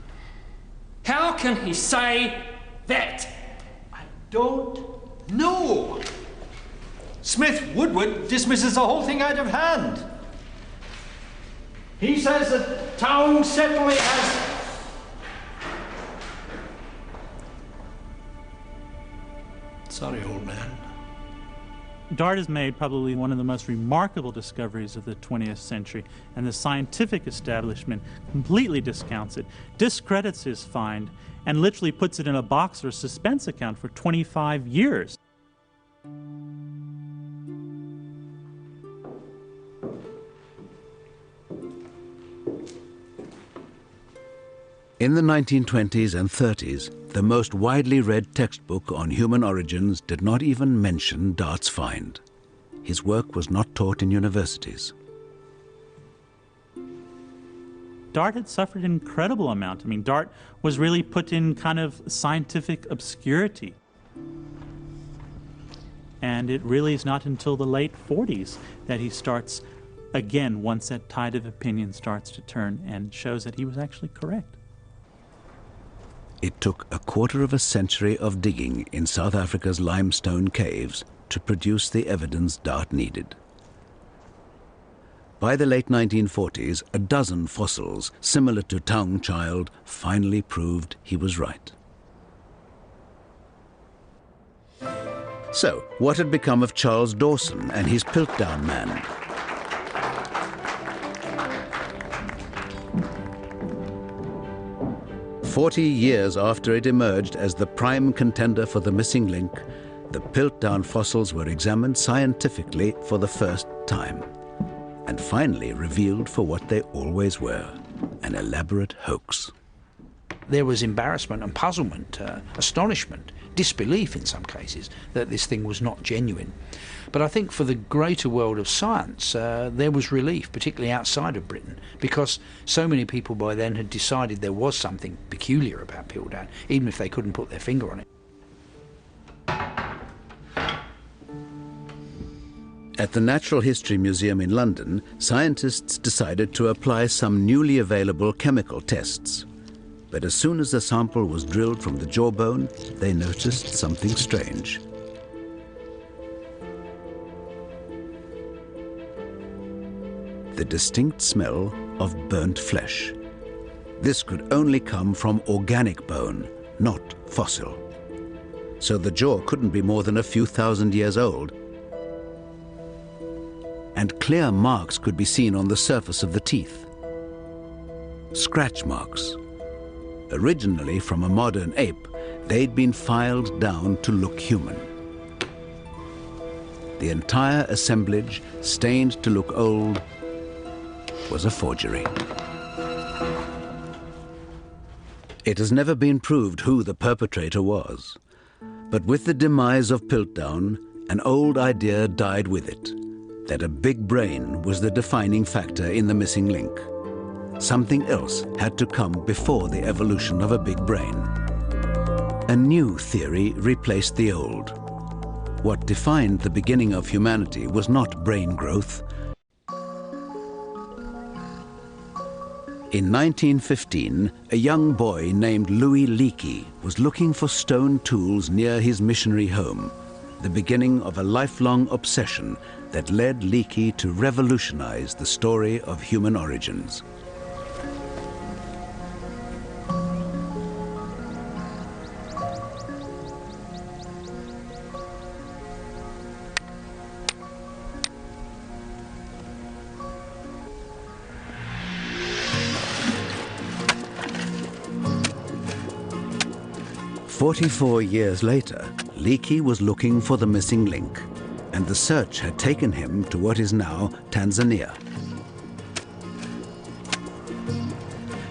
How can he say that? I don't know. Smith Woodward dismisses the whole thing out of hand. He says that Taung certainly has... Sorry, old man. Dart has made probably one of the most remarkable discoveries of the 20th century, and the scientific establishment completely discounts it, discredits his find, and literally puts it in a box or a suspense account for 25 years. In the 1920s and 30s, the most widely read textbook on human origins did not even mention Dart's find. His work was not taught in universities. Dart had suffered an incredible amount. I mean, Dart was really put in kind of scientific obscurity. And it really is not until the late 40s that he starts, again, once that tide of opinion starts to turn and shows that he was actually correct. It took a quarter of a century of digging in South Africa's limestone caves to produce the evidence Dart needed. By the late 1940s, a dozen fossils similar to Taung child finally proved he was right. So, what had become of Charles Dawson and his Piltdown man? "40 years after it emerged as the prime contender for the missing link, the Piltdown fossils were examined scientifically for the first time. and finally revealed for what they always were, an elaborate hoax. There was embarrassment and puzzlement, astonishment, disbelief in some cases that this thing was not genuine. But I think for the greater world of science, there was relief, particularly outside of Britain, because so many people by then had decided there was something peculiar about Piltdown, even if they couldn't put their finger on it. At the Natural History Museum in London, scientists decided to apply some newly available chemical tests. But as soon as the sample was drilled from the jawbone, they noticed something strange. The distinct smell of burnt flesh. This could only come from organic bone, not fossil. So the jaw couldn't be more than a few thousand years old, and clear marks could be seen on the surface of the teeth. Scratch marks. Originally from a modern ape, they'd been filed down to look human. The entire assemblage, stained to look old, was a forgery. It has never been proved who the perpetrator was, but with the demise of Piltdown, an old idea died with it, that a big brain was the defining factor in the missing link. Something else had to come before the evolution of a big brain. A new theory replaced the old. What defined the beginning of humanity was not brain growth. In 1915, a young boy named Louis Leakey was looking for stone tools near his missionary home, the beginning of a lifelong obsession that led Leakey to revolutionize the story of human origins. "44 years later, Leakey was looking for the missing link, and the search had taken him to what is now Tanzania.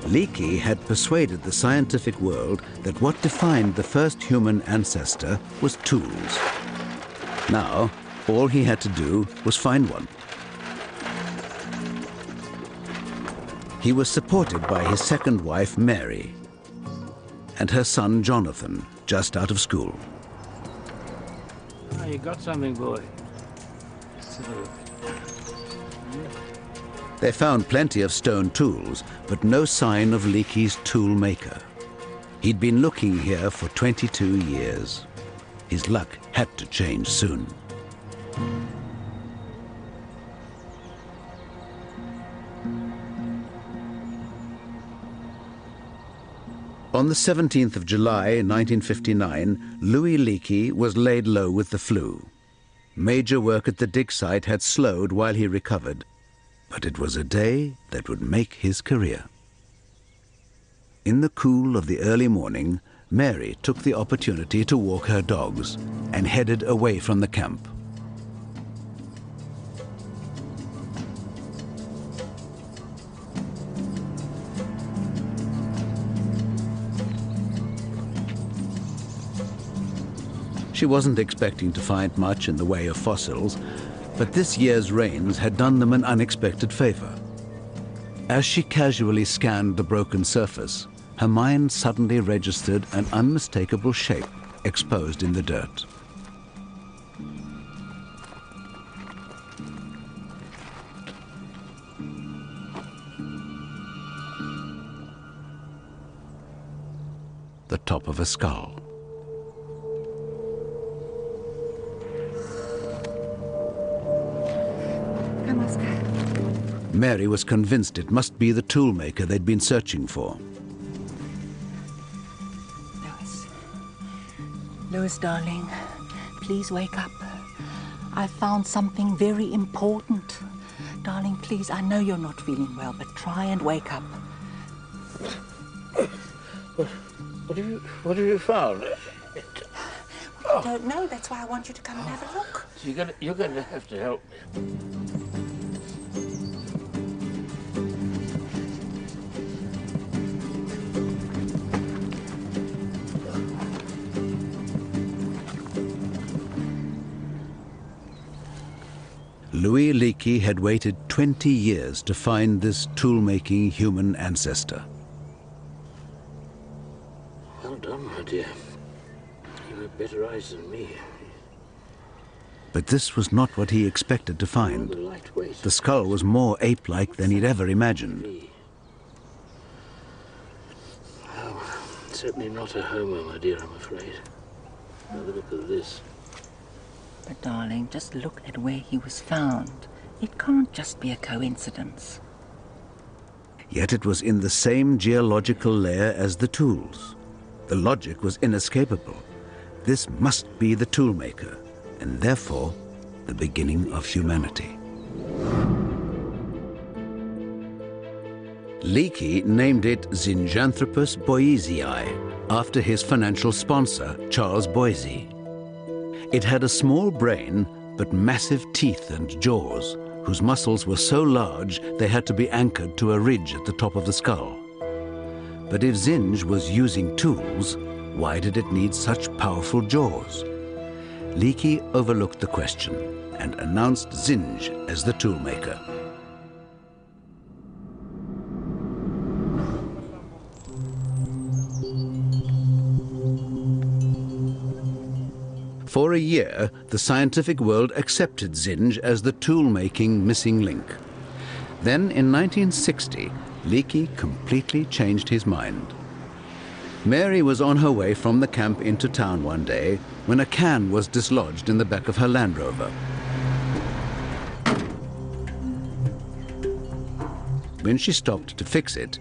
Leakey had persuaded the scientific world that what defined the first human ancestor was tools. Now, all he had to do was find one. He was supported by his second wife, Mary, and her son, Jonathan, just out of school. Oh, you got something, boy. They found plenty of stone tools, but no sign of Leakey's tool maker. He'd been looking here for 22 years. His luck had to change soon. On the 17th of July, 1959, Louis Leakey was laid low with the flu. Major work at the dig site had slowed while he recovered, but it was a day that would make his career. In the cool of the early morning, Mary took the opportunity to walk her dogs and headed away from the camp. She wasn't expecting to find much in the way of fossils, but this year's rains had done them an unexpected favor. As she casually scanned the broken surface, her mind suddenly registered an unmistakable shape exposed in the dirt. The top of a skull. Mary was convinced it must be the toolmaker they'd been searching for. Louis, darling, please wake up. I found something very important. Darling, please, I know you're not feeling well, but try and wake up. What have you found? I don't know. That's why I want you to come and have a look. You're gonna have to help me. Louis Leakey had waited 20 years to find this tool-making human ancestor. Well done, my dear. You have better eyes than me. But this was not what he expected to find. The skull was more ape-like than he'd ever imagined. Oh, certainly not a homo, my dear, I'm afraid. Have a look at this. But, darling, just look at where he was found. It can't just be a coincidence. Yet it was in the same geological layer as the tools. The logic was inescapable. This must be the toolmaker, and therefore the beginning of humanity. Leakey named it Zinjanthropus boisei, after his financial sponsor, Charles Boise. It had a small brain, but massive teeth and jaws, whose muscles were so large they had to be anchored to a ridge at the top of the skull. But if Zinj was using tools, why did it need such powerful jaws? Leakey overlooked the question and announced Zinj as the toolmaker. For a year, the scientific world accepted Zinj as the tool-making missing link. Then, in 1960, Leakey completely changed his mind. Mary was on her way from the camp into town one day when a can was dislodged in the back of her Land Rover. When she stopped to fix it,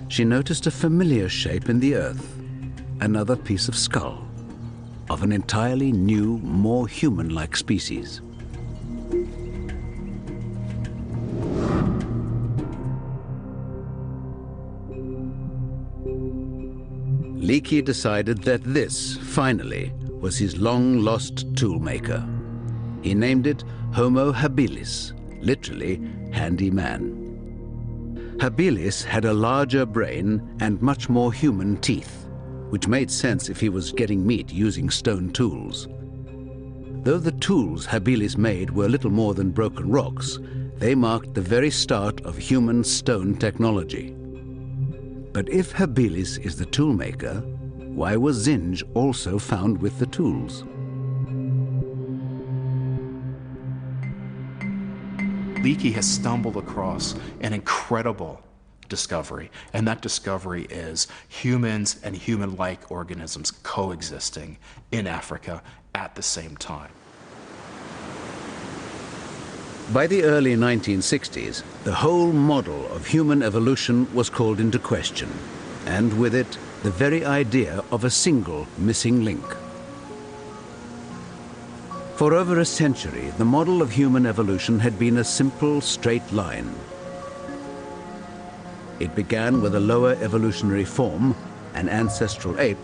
she noticed a familiar shape in the earth, another piece of skull, of an entirely new, more human-like species. Leakey decided that this, finally, was his long-lost toolmaker. He named it Homo habilis, literally, handy man. Habilis had a larger brain and much more human teeth, which made sense if he was getting meat using stone tools. Though the tools Habilis made were little more than broken rocks, they marked the very start of human stone technology. But if Habilis is the toolmaker, why was Zinj also found with the tools? Leakey has stumbled across an incredible discovery, and that discovery is humans and human-like organisms coexisting in Africa at the same time. By the early 1960s, the whole model of human evolution was called into question, and with it, the very idea of a single missing link. For over a century, the model of human evolution had been a simple, straight line. It began with a lower evolutionary form, an ancestral ape,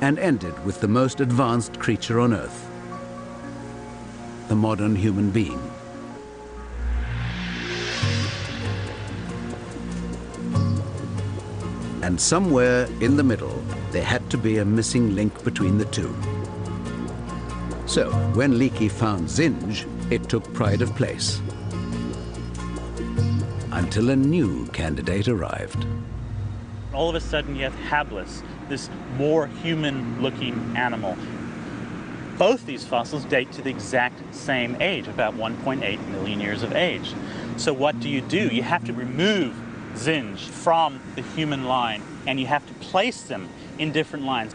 and ended with the most advanced creature on Earth, the modern human being. And somewhere in the middle, there had to be a missing link between the two. So, when Leakey found Zinj, it took pride of place. Until a new candidate arrived. All of a sudden you have Habilis, this more human-looking animal. Both these fossils date to the exact same age, about 1.8 million years of age. So what do? You have to remove Zinj from the human line, and you have to place them in different lines.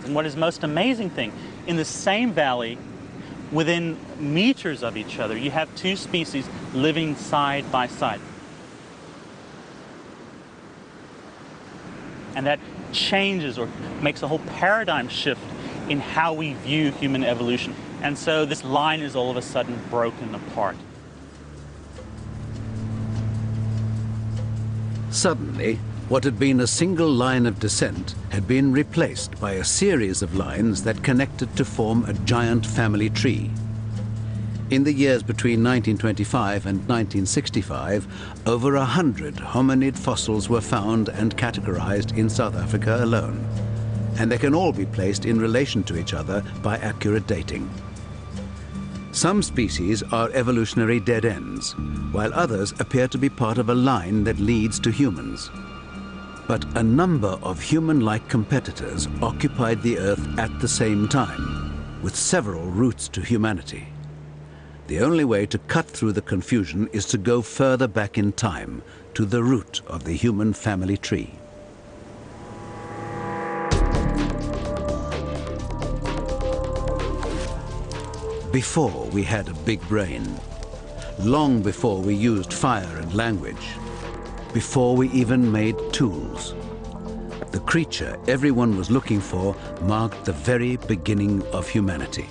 And what is most amazing thing, in the same valley, within meters of each other, you have two species living side by side. And that changes or makes a whole paradigm shift in how we view human evolution. And so this line is all of a sudden broken apart. Suddenly, what had been a single line of descent had been replaced by a series of lines that connected to form a giant family tree. In the years between 1925 and 1965, over 100 hominid fossils were found and categorized in South Africa alone, and they can all be placed in relation to each other by accurate dating. Some species are evolutionary dead ends, while others appear to be part of a line that leads to humans. But a number of human-like competitors occupied the Earth at the same time, with several routes to humanity. The only way to cut through the confusion is to go further back in time, to the root of the human family tree. Before we had a big brain, long before we used fire and language, before we even made tools, the creature everyone was looking for marked the very beginning of humanity.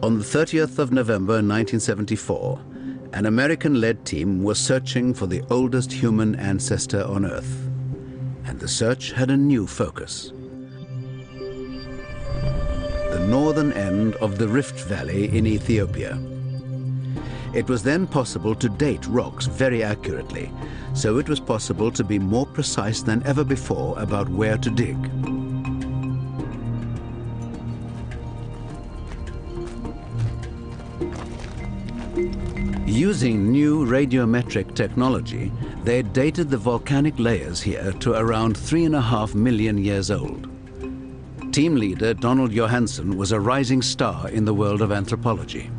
On the 30th of November 1974, an American-led team was searching for the oldest human ancestor on Earth. And the search had a new focus. The northern end of the Rift Valley in Ethiopia. It was then possible to date rocks very accurately, so it was possible to be more precise than ever before about where to dig. Using new radiometric technology, they dated the volcanic layers here to around 3.5 million years old. Team leader Donald Johanson was a rising star in the world of anthropology.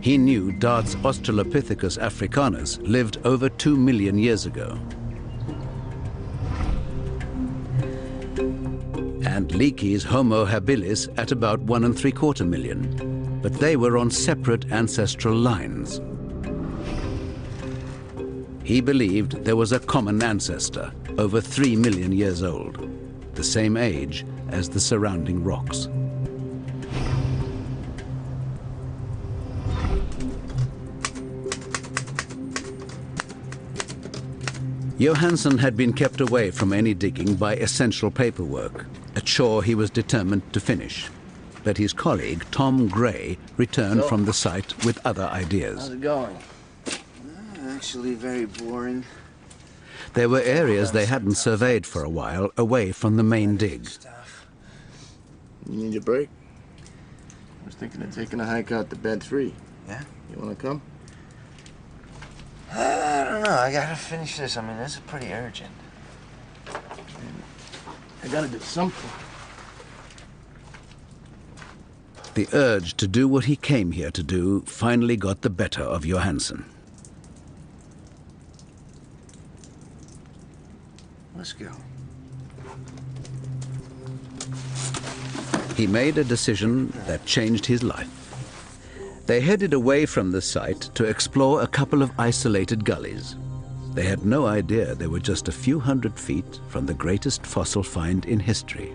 He knew Dart's Australopithecus africanus lived over 2 million years ago. And Leakey's Homo habilis at about 1.75 million. But they were on separate ancestral lines. He believed there was a common ancestor, over 3 million years old, the same age as the surrounding rocks. Johansen had been kept away from any digging by essential paperwork, a chore he was determined to finish. But his colleague, Tom Gray, returned from the site with other ideas. How's it going? Actually, very boring. There were areas they hadn't surveyed for a while, away from the main dig. You need a break? I was thinking of taking a hike out to Bed 3. Yeah? You want to come? I don't know. I gotta finish this. I mean, this is pretty urgent. I gotta do something. The urge to do what he came here to do finally got the better of Johansen. Let's go. He made a decision that changed his life. They headed away from the site to explore a couple of isolated gullies. They had no idea they were just a few hundred feet from the greatest fossil find in history.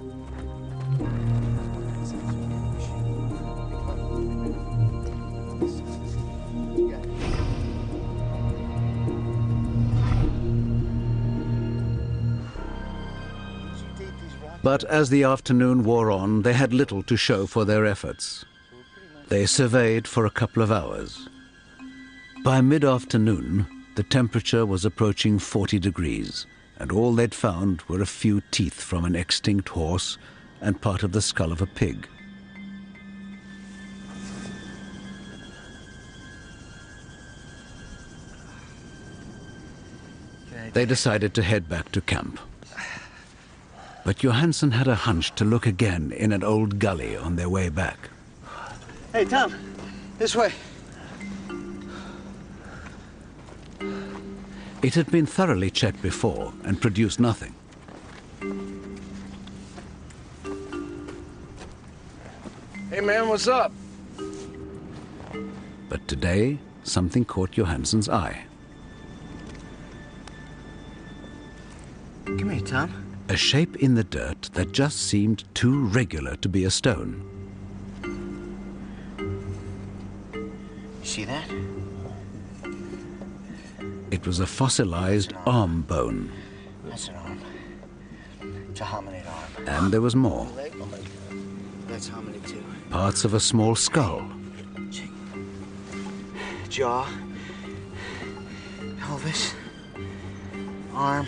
But as the afternoon wore on, they had little to show for their efforts. They surveyed for a couple of hours. By mid-afternoon, the temperature was approaching 40 degrees, and all they'd found were a few teeth from an extinct horse and part of the skull of a pig. They decided to head back to camp. But Johansen had a hunch to look again in an old gully on their way back. Hey, Tom, this way. It had been thoroughly checked before and produced nothing. Hey, man, what's up? But today, something caught Johansen's eye. Come here, Tom. A shape in the dirt that just seemed too regular to be a stone. See that? It was a fossilized arm bone. That's an arm. It's a hominid arm. And there was more. That's hominid too. Parts of a small skull. jaw, pelvis, arm.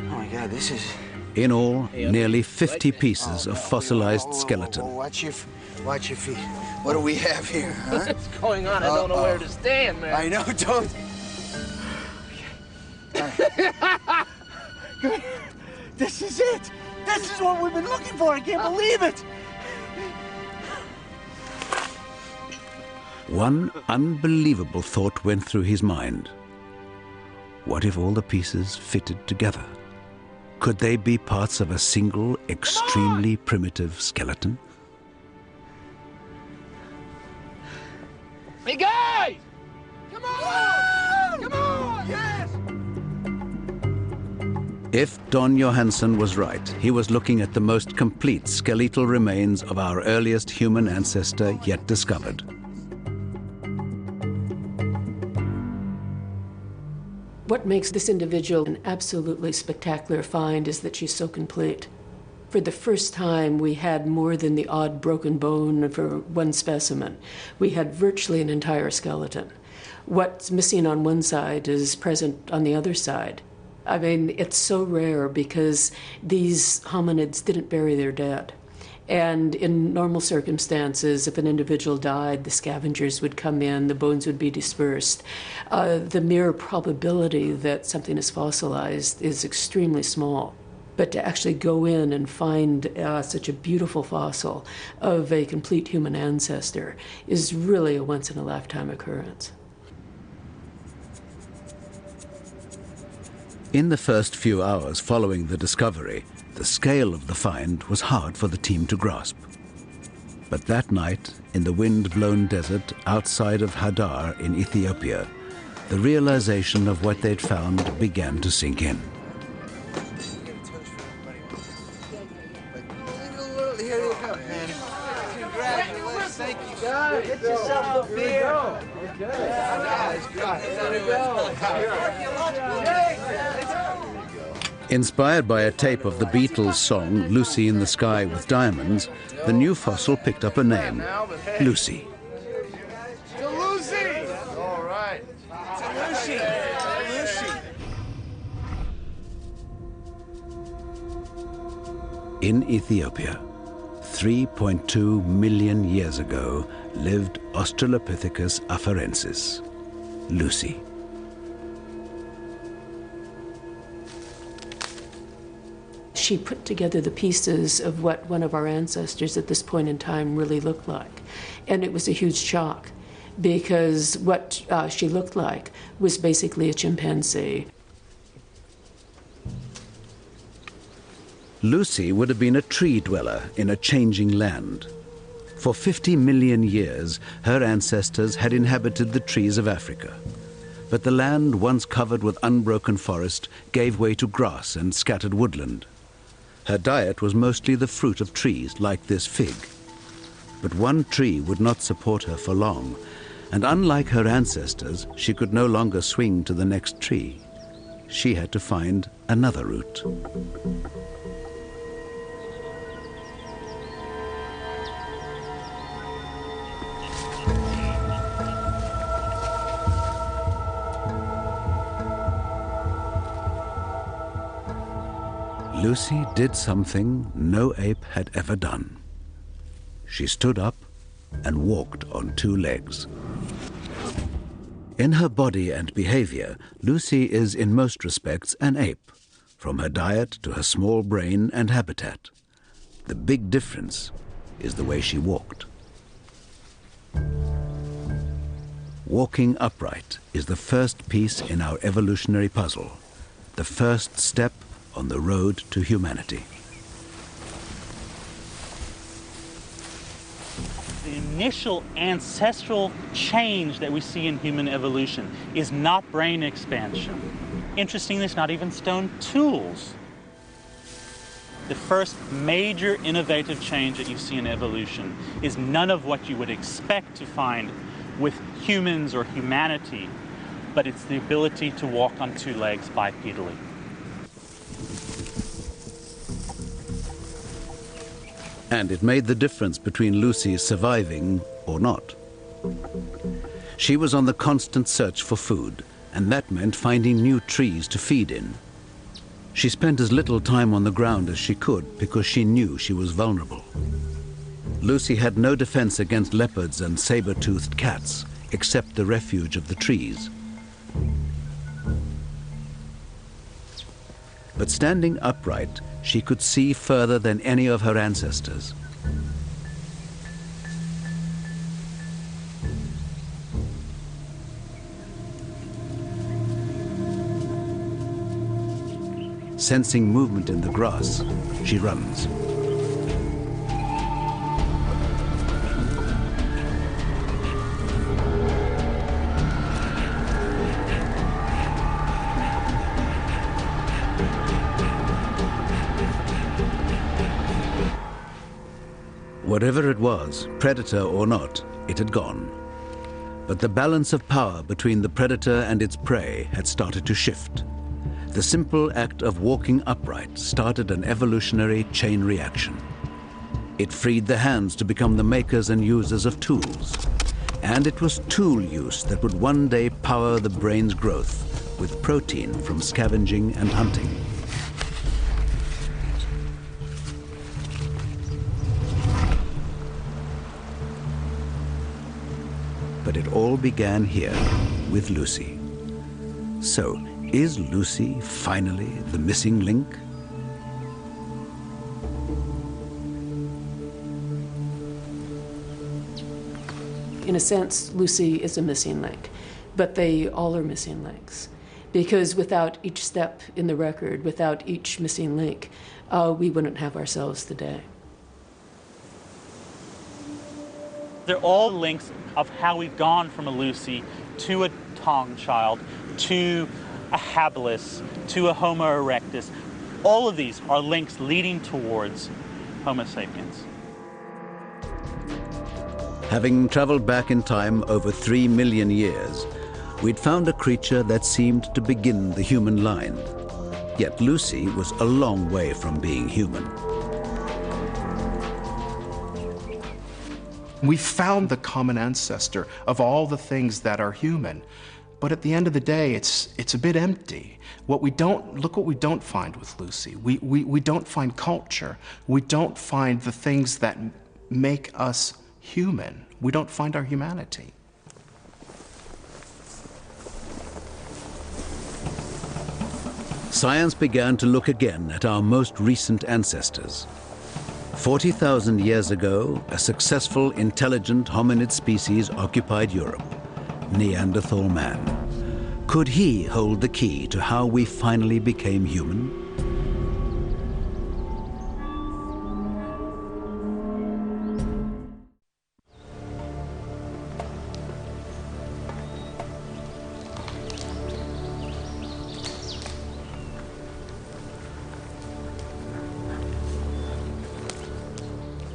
Oh my God, this is... In all, nearly 50 pieces of fossilized skeleton. Watch your feet. What do we have here, huh? What's going on? I don't know where to stand, man. I know, don't. Good. This is it. This is what we've been looking for. I can't believe it. One unbelievable thought went through his mind. What if all the pieces fitted together? Could they be parts of a single, extremely primitive skeleton? Hey, guys! Come on! Come on! Yes! If Don Johansen was right, he was looking at the most complete skeletal remains of our earliest human ancestor yet discovered. What makes this individual an absolutely spectacular find is that she's so complete. For the first time, we had more than the odd broken bone for one specimen. We had virtually an entire skeleton. What's missing on one side is present on the other side. I mean, it's so rare because these hominids didn't bury their dead. And in normal circumstances, if an individual died, the scavengers would come in, the bones would be dispersed. The mere probability that something is fossilized is extremely small. But to actually go in and find such a beautiful fossil of a complete human ancestor is really a once-in-a-lifetime occurrence. In the first few hours following the discovery, the scale of the find was hard for the team to grasp. But that night, in the wind-blown desert outside of Hadar in Ethiopia, the realization of what they'd found began to sink in. Here you go, man. Congratulations. Thank you, guys. Get yourself a beer. Okay. Guys, Inspired by a tape of the Beatles' song Lucy in the Sky with Diamonds, the new fossil picked up a name, Lucy. To Lucy! All right. To Lucy. Lucy. In Ethiopia, 3.2 million years ago, lived Australopithecus afarensis, Lucy. She put together the pieces of what one of our ancestors at this point in time really looked like. And it was a huge shock because what she looked like was basically a chimpanzee. Lucy would have been a tree dweller in a changing land. For 50 million years, her ancestors had inhabited the trees of Africa. But the land, once covered with unbroken forest, gave way to grass and scattered woodland. Her diet was mostly the fruit of trees like this fig. But one tree would not support her for long, and unlike her ancestors, she could no longer swing to the next tree. She had to find another route. Lucy did something no ape had ever done. She stood up and walked on two legs. In her body and behavior, Lucy is in most respects an ape, from her diet to her small brain and habitat. The big difference is the way she walked. Walking upright is the first piece in our evolutionary puzzle, the first step on the road to humanity. The initial ancestral change that we see in human evolution is not brain expansion. Interestingly, it's not even stone tools. The first major innovative change that you see in evolution is none of what you would expect to find with humans or humanity, but it's the ability to walk on two legs bipedally. And it made the difference between Lucy surviving or not. She was on the constant search for food, and that meant finding new trees to feed in. She spent as little time on the ground as she could because she knew she was vulnerable. Lucy had no defense against leopards and saber-toothed cats, except the refuge of the trees. But standing upright, she could see further than any of her ancestors. Sensing movement in the grass, she runs. Whatever it was, predator or not, it had gone. But the balance of power between the predator and its prey had started to shift. The simple act of walking upright started an evolutionary chain reaction. It freed the hands to become the makers and users of tools. And it was tool use that would one day power the brain's growth with protein from scavenging and hunting. But it all began here with Lucy. So, is Lucy finally the missing link? In a sense, Lucy is a missing link, but they all are missing links. Because without each step in the record, without each missing link, we wouldn't have ourselves today. They're all links of how we've gone from a Lucy to a Taung child, to a habilis, to a Homo erectus. All of these are links leading towards Homo sapiens. Having traveled back in time over 3 million years, we'd found a creature that seemed to begin the human line. Yet Lucy was a long way from being human. We found the common ancestor of all the things that are human. But at the end of the day, it's a bit empty. Look what we don't find with Lucy. We don't find culture. We don't find the things that make us human. We don't find our humanity. Science began to look again at our most recent ancestors. 40,000 years ago, a successful, intelligent hominid species occupied Europe, Neanderthal man. Could he hold the key to how we finally became human?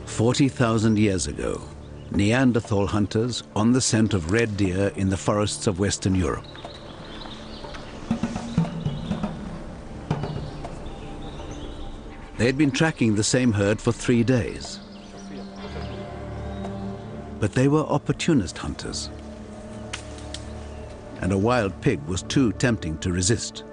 "40,000 years ago, Neanderthal hunters on the scent of red deer in the forests of Western Europe. They had been tracking the same herd for 3 days. But they were opportunist hunters, and a wild pig was too tempting to resist.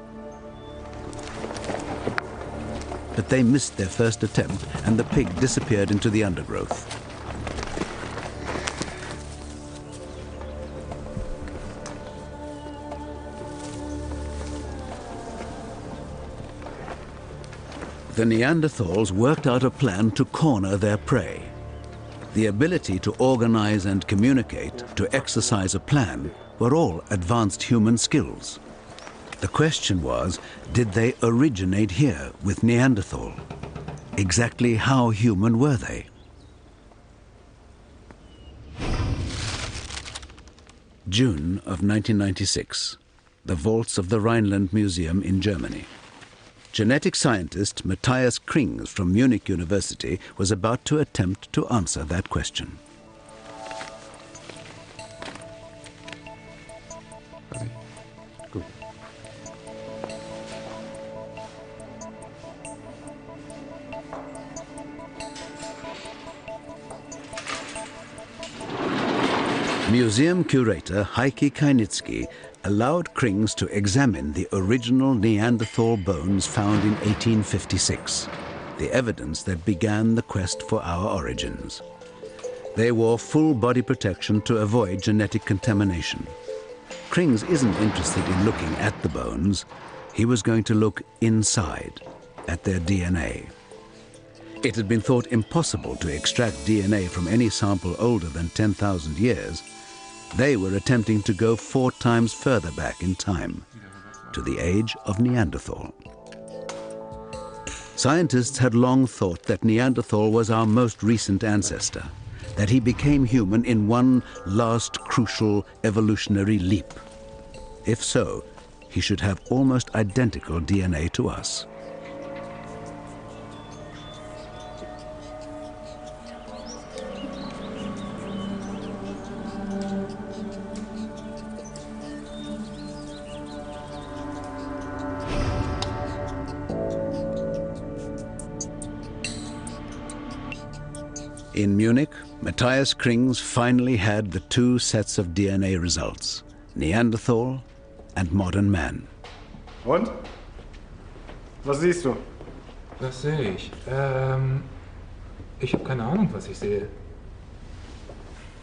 But they missed their first attempt, and the pig disappeared into the undergrowth. The Neanderthals worked out a plan to corner their prey. The ability to organize and communicate, to exercise a plan, were all advanced human skills. The question was, did they originate here with Neanderthal? Exactly how human were they? June of 1996, the vaults of the Rhineland Museum in Germany. Genetic scientist Matthias Krings from Munich University was about to attempt to answer that question. Museum curator Heike Kainitsky allowed Krings to examine the original Neanderthal bones found in 1856, the evidence that began the quest for our origins. They wore full body protection to avoid genetic contamination. Krings isn't interested in looking at the bones. He was going to look inside, at their DNA. It had been thought impossible to extract DNA from any sample older than 10,000 years. They were attempting to go 4 times further back in time, to the age of Neanderthal. Scientists had long thought that Neanderthal was our most recent ancestor, that he became human in one last crucial evolutionary leap. If so, he should have almost identical DNA to us. In Munich, Matthias Krings finally had the 2 sets of DNA results, Neanderthal and modern man. Und? Was siehst du? Was sehe ich? Ich habe keine Ahnung, was ich sehe.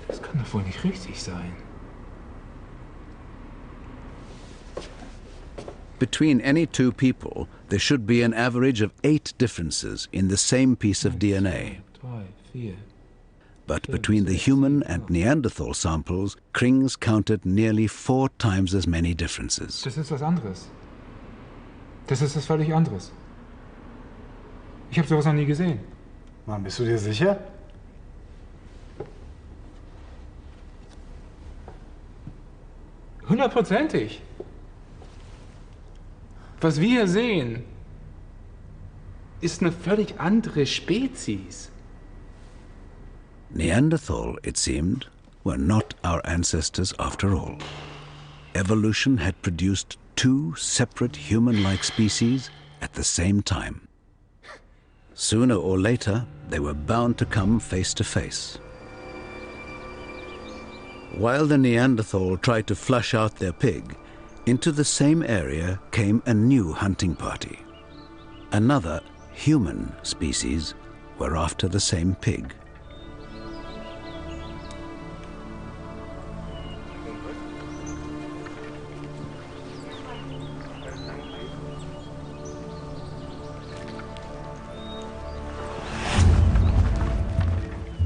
Das kann doch wohl nicht richtig sein. Between any 2 people, there should be an average of 8 differences in the same piece of DNA. 3, 4. But between the human and Neanderthal samples, Krings counted nearly 4 times as many differences. Das ist was anderes. Das ist was völlig anderes. Ich habe sowas noch nie gesehen. Mann, bist du dir sicher? Hundertprozentig. Was wir hier sehen, ist eine völlig andere Spezies. Neanderthal, it seemed, were not our ancestors after all. Evolution had produced 2 separate human-like species at the same time. Sooner or later, they were bound to come face to face. While the Neanderthal tried to flush out their pig, into the same area came a new hunting party. Another human species were after the same pig.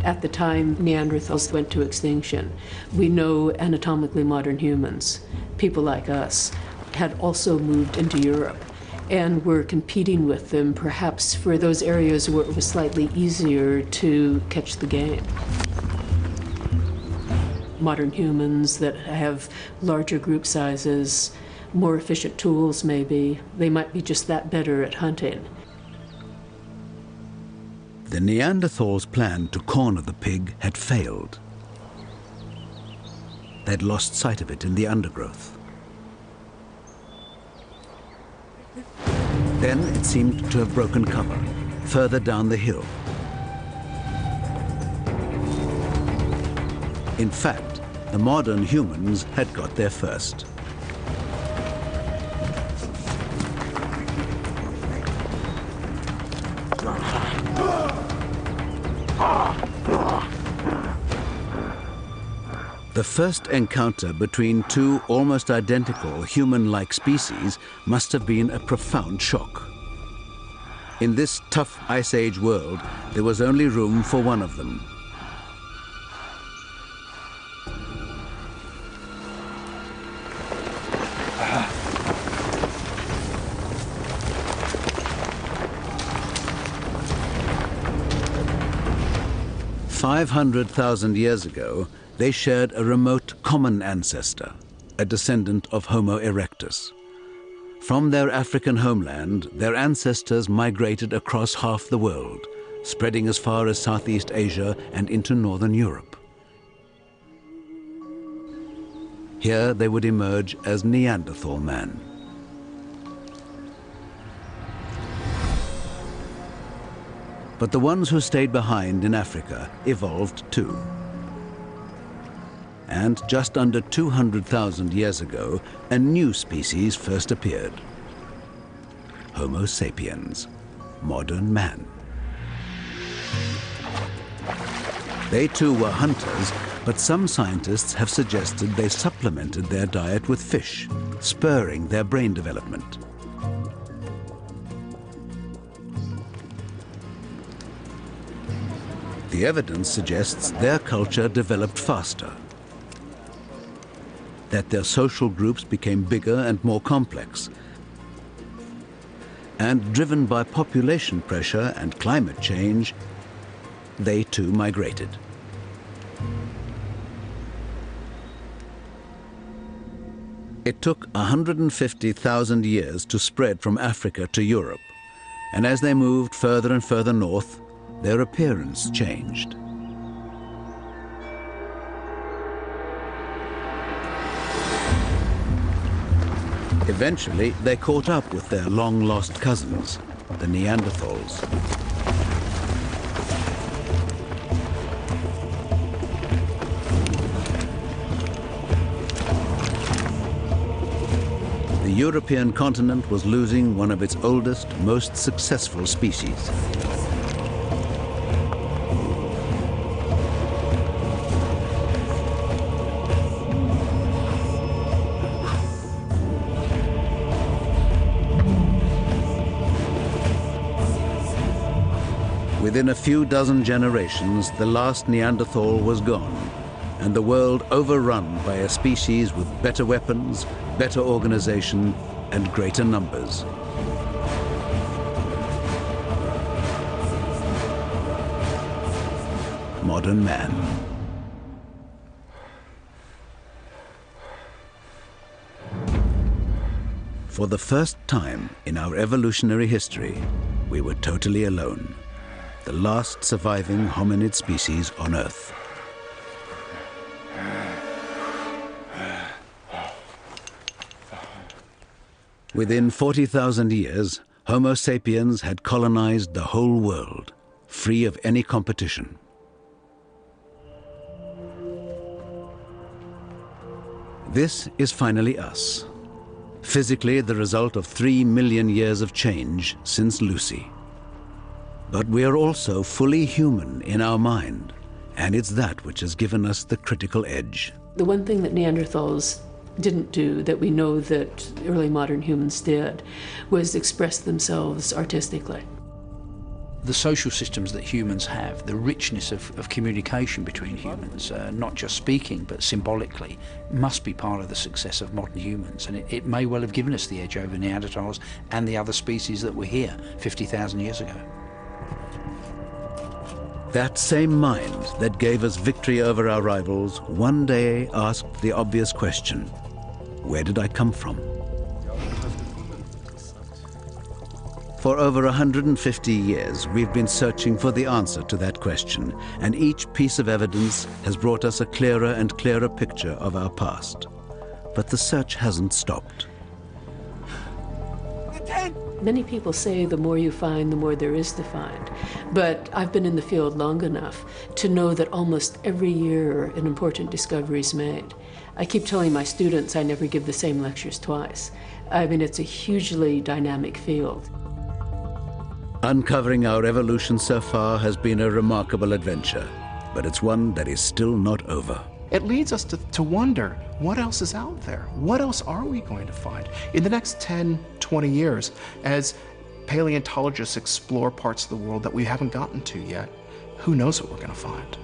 At the time Neanderthals went to extinction, we know anatomically modern humans, people like us, had also moved into Europe and were competing with them perhaps for those areas where it was slightly easier to catch the game. Modern humans that have larger group sizes, more efficient tools maybe, they might be just that better at hunting. The Neanderthals' plan to corner the pig had failed. They'd lost sight of it in the undergrowth. Then it seemed to have broken cover, further down the hill. In fact, the modern humans had got there first. The first encounter between 2 almost identical human-like species must have been a profound shock. In this tough Ice Age world, there was only room for one of them. "500,000 years ago, they shared a remote common ancestor, a descendant of Homo erectus. From their African homeland, their ancestors migrated across half the world, spreading as far as Southeast Asia and into Northern Europe. Here they would emerge as Neanderthal man. But the ones who stayed behind in Africa evolved too. And just under 200,000 years ago, a new species first appeared. Homo sapiens, modern man. They too were hunters, but some scientists have suggested they supplemented their diet with fish, spurring their brain development. The evidence suggests their culture developed faster, that their social groups became bigger and more complex, and driven by population pressure and climate change, they too migrated. It took 150,000 years to spread from Africa to Europe, and as they moved further and further north, their appearance changed. Eventually, they caught up with their long-lost cousins, the Neanderthals. The European continent was losing one of its oldest, most successful species. Within a few dozen generations, the last Neanderthal was gone, and the world overrun by a species with better weapons, better organization, and greater numbers. Modern man. For the first time in our evolutionary history, we were totally alone. The last surviving hominid species on Earth. Within 40,000 years, Homo sapiens had colonized the whole world, free of any competition. This is finally us. Physically, the result of 3 million years of change since Lucy. But we are also fully human in our mind, and it's that which has given us the critical edge. The one thing that Neanderthals didn't do that we know that early modern humans did was express themselves artistically. The social systems that humans have, the richness of communication between humans, not just speaking but symbolically, must be part of the success of modern humans, and it may well have given us the edge over Neanderthals and the other species that were here 50,000 years ago. That same mind that gave us victory over our rivals one day asked the obvious question: where did I come from? For over 150 years, we've been searching for the answer to that question, and each piece of evidence has brought us a clearer and clearer picture of our past. But the search hasn't stopped. Many people say the more you find, the more there is to find. But I've been in the field long enough to know that almost every year an important discovery is made. I keep telling my students I never give the same lectures twice. I mean, it's a hugely dynamic field. Uncovering our evolution so far has been a remarkable adventure, but it's one that is still not over. It leads us to wonder, what else is out there? What else are we going to find? In the next 10, 20 years, as paleontologists explore parts of the world that we haven't gotten to yet, who knows what we're going to find?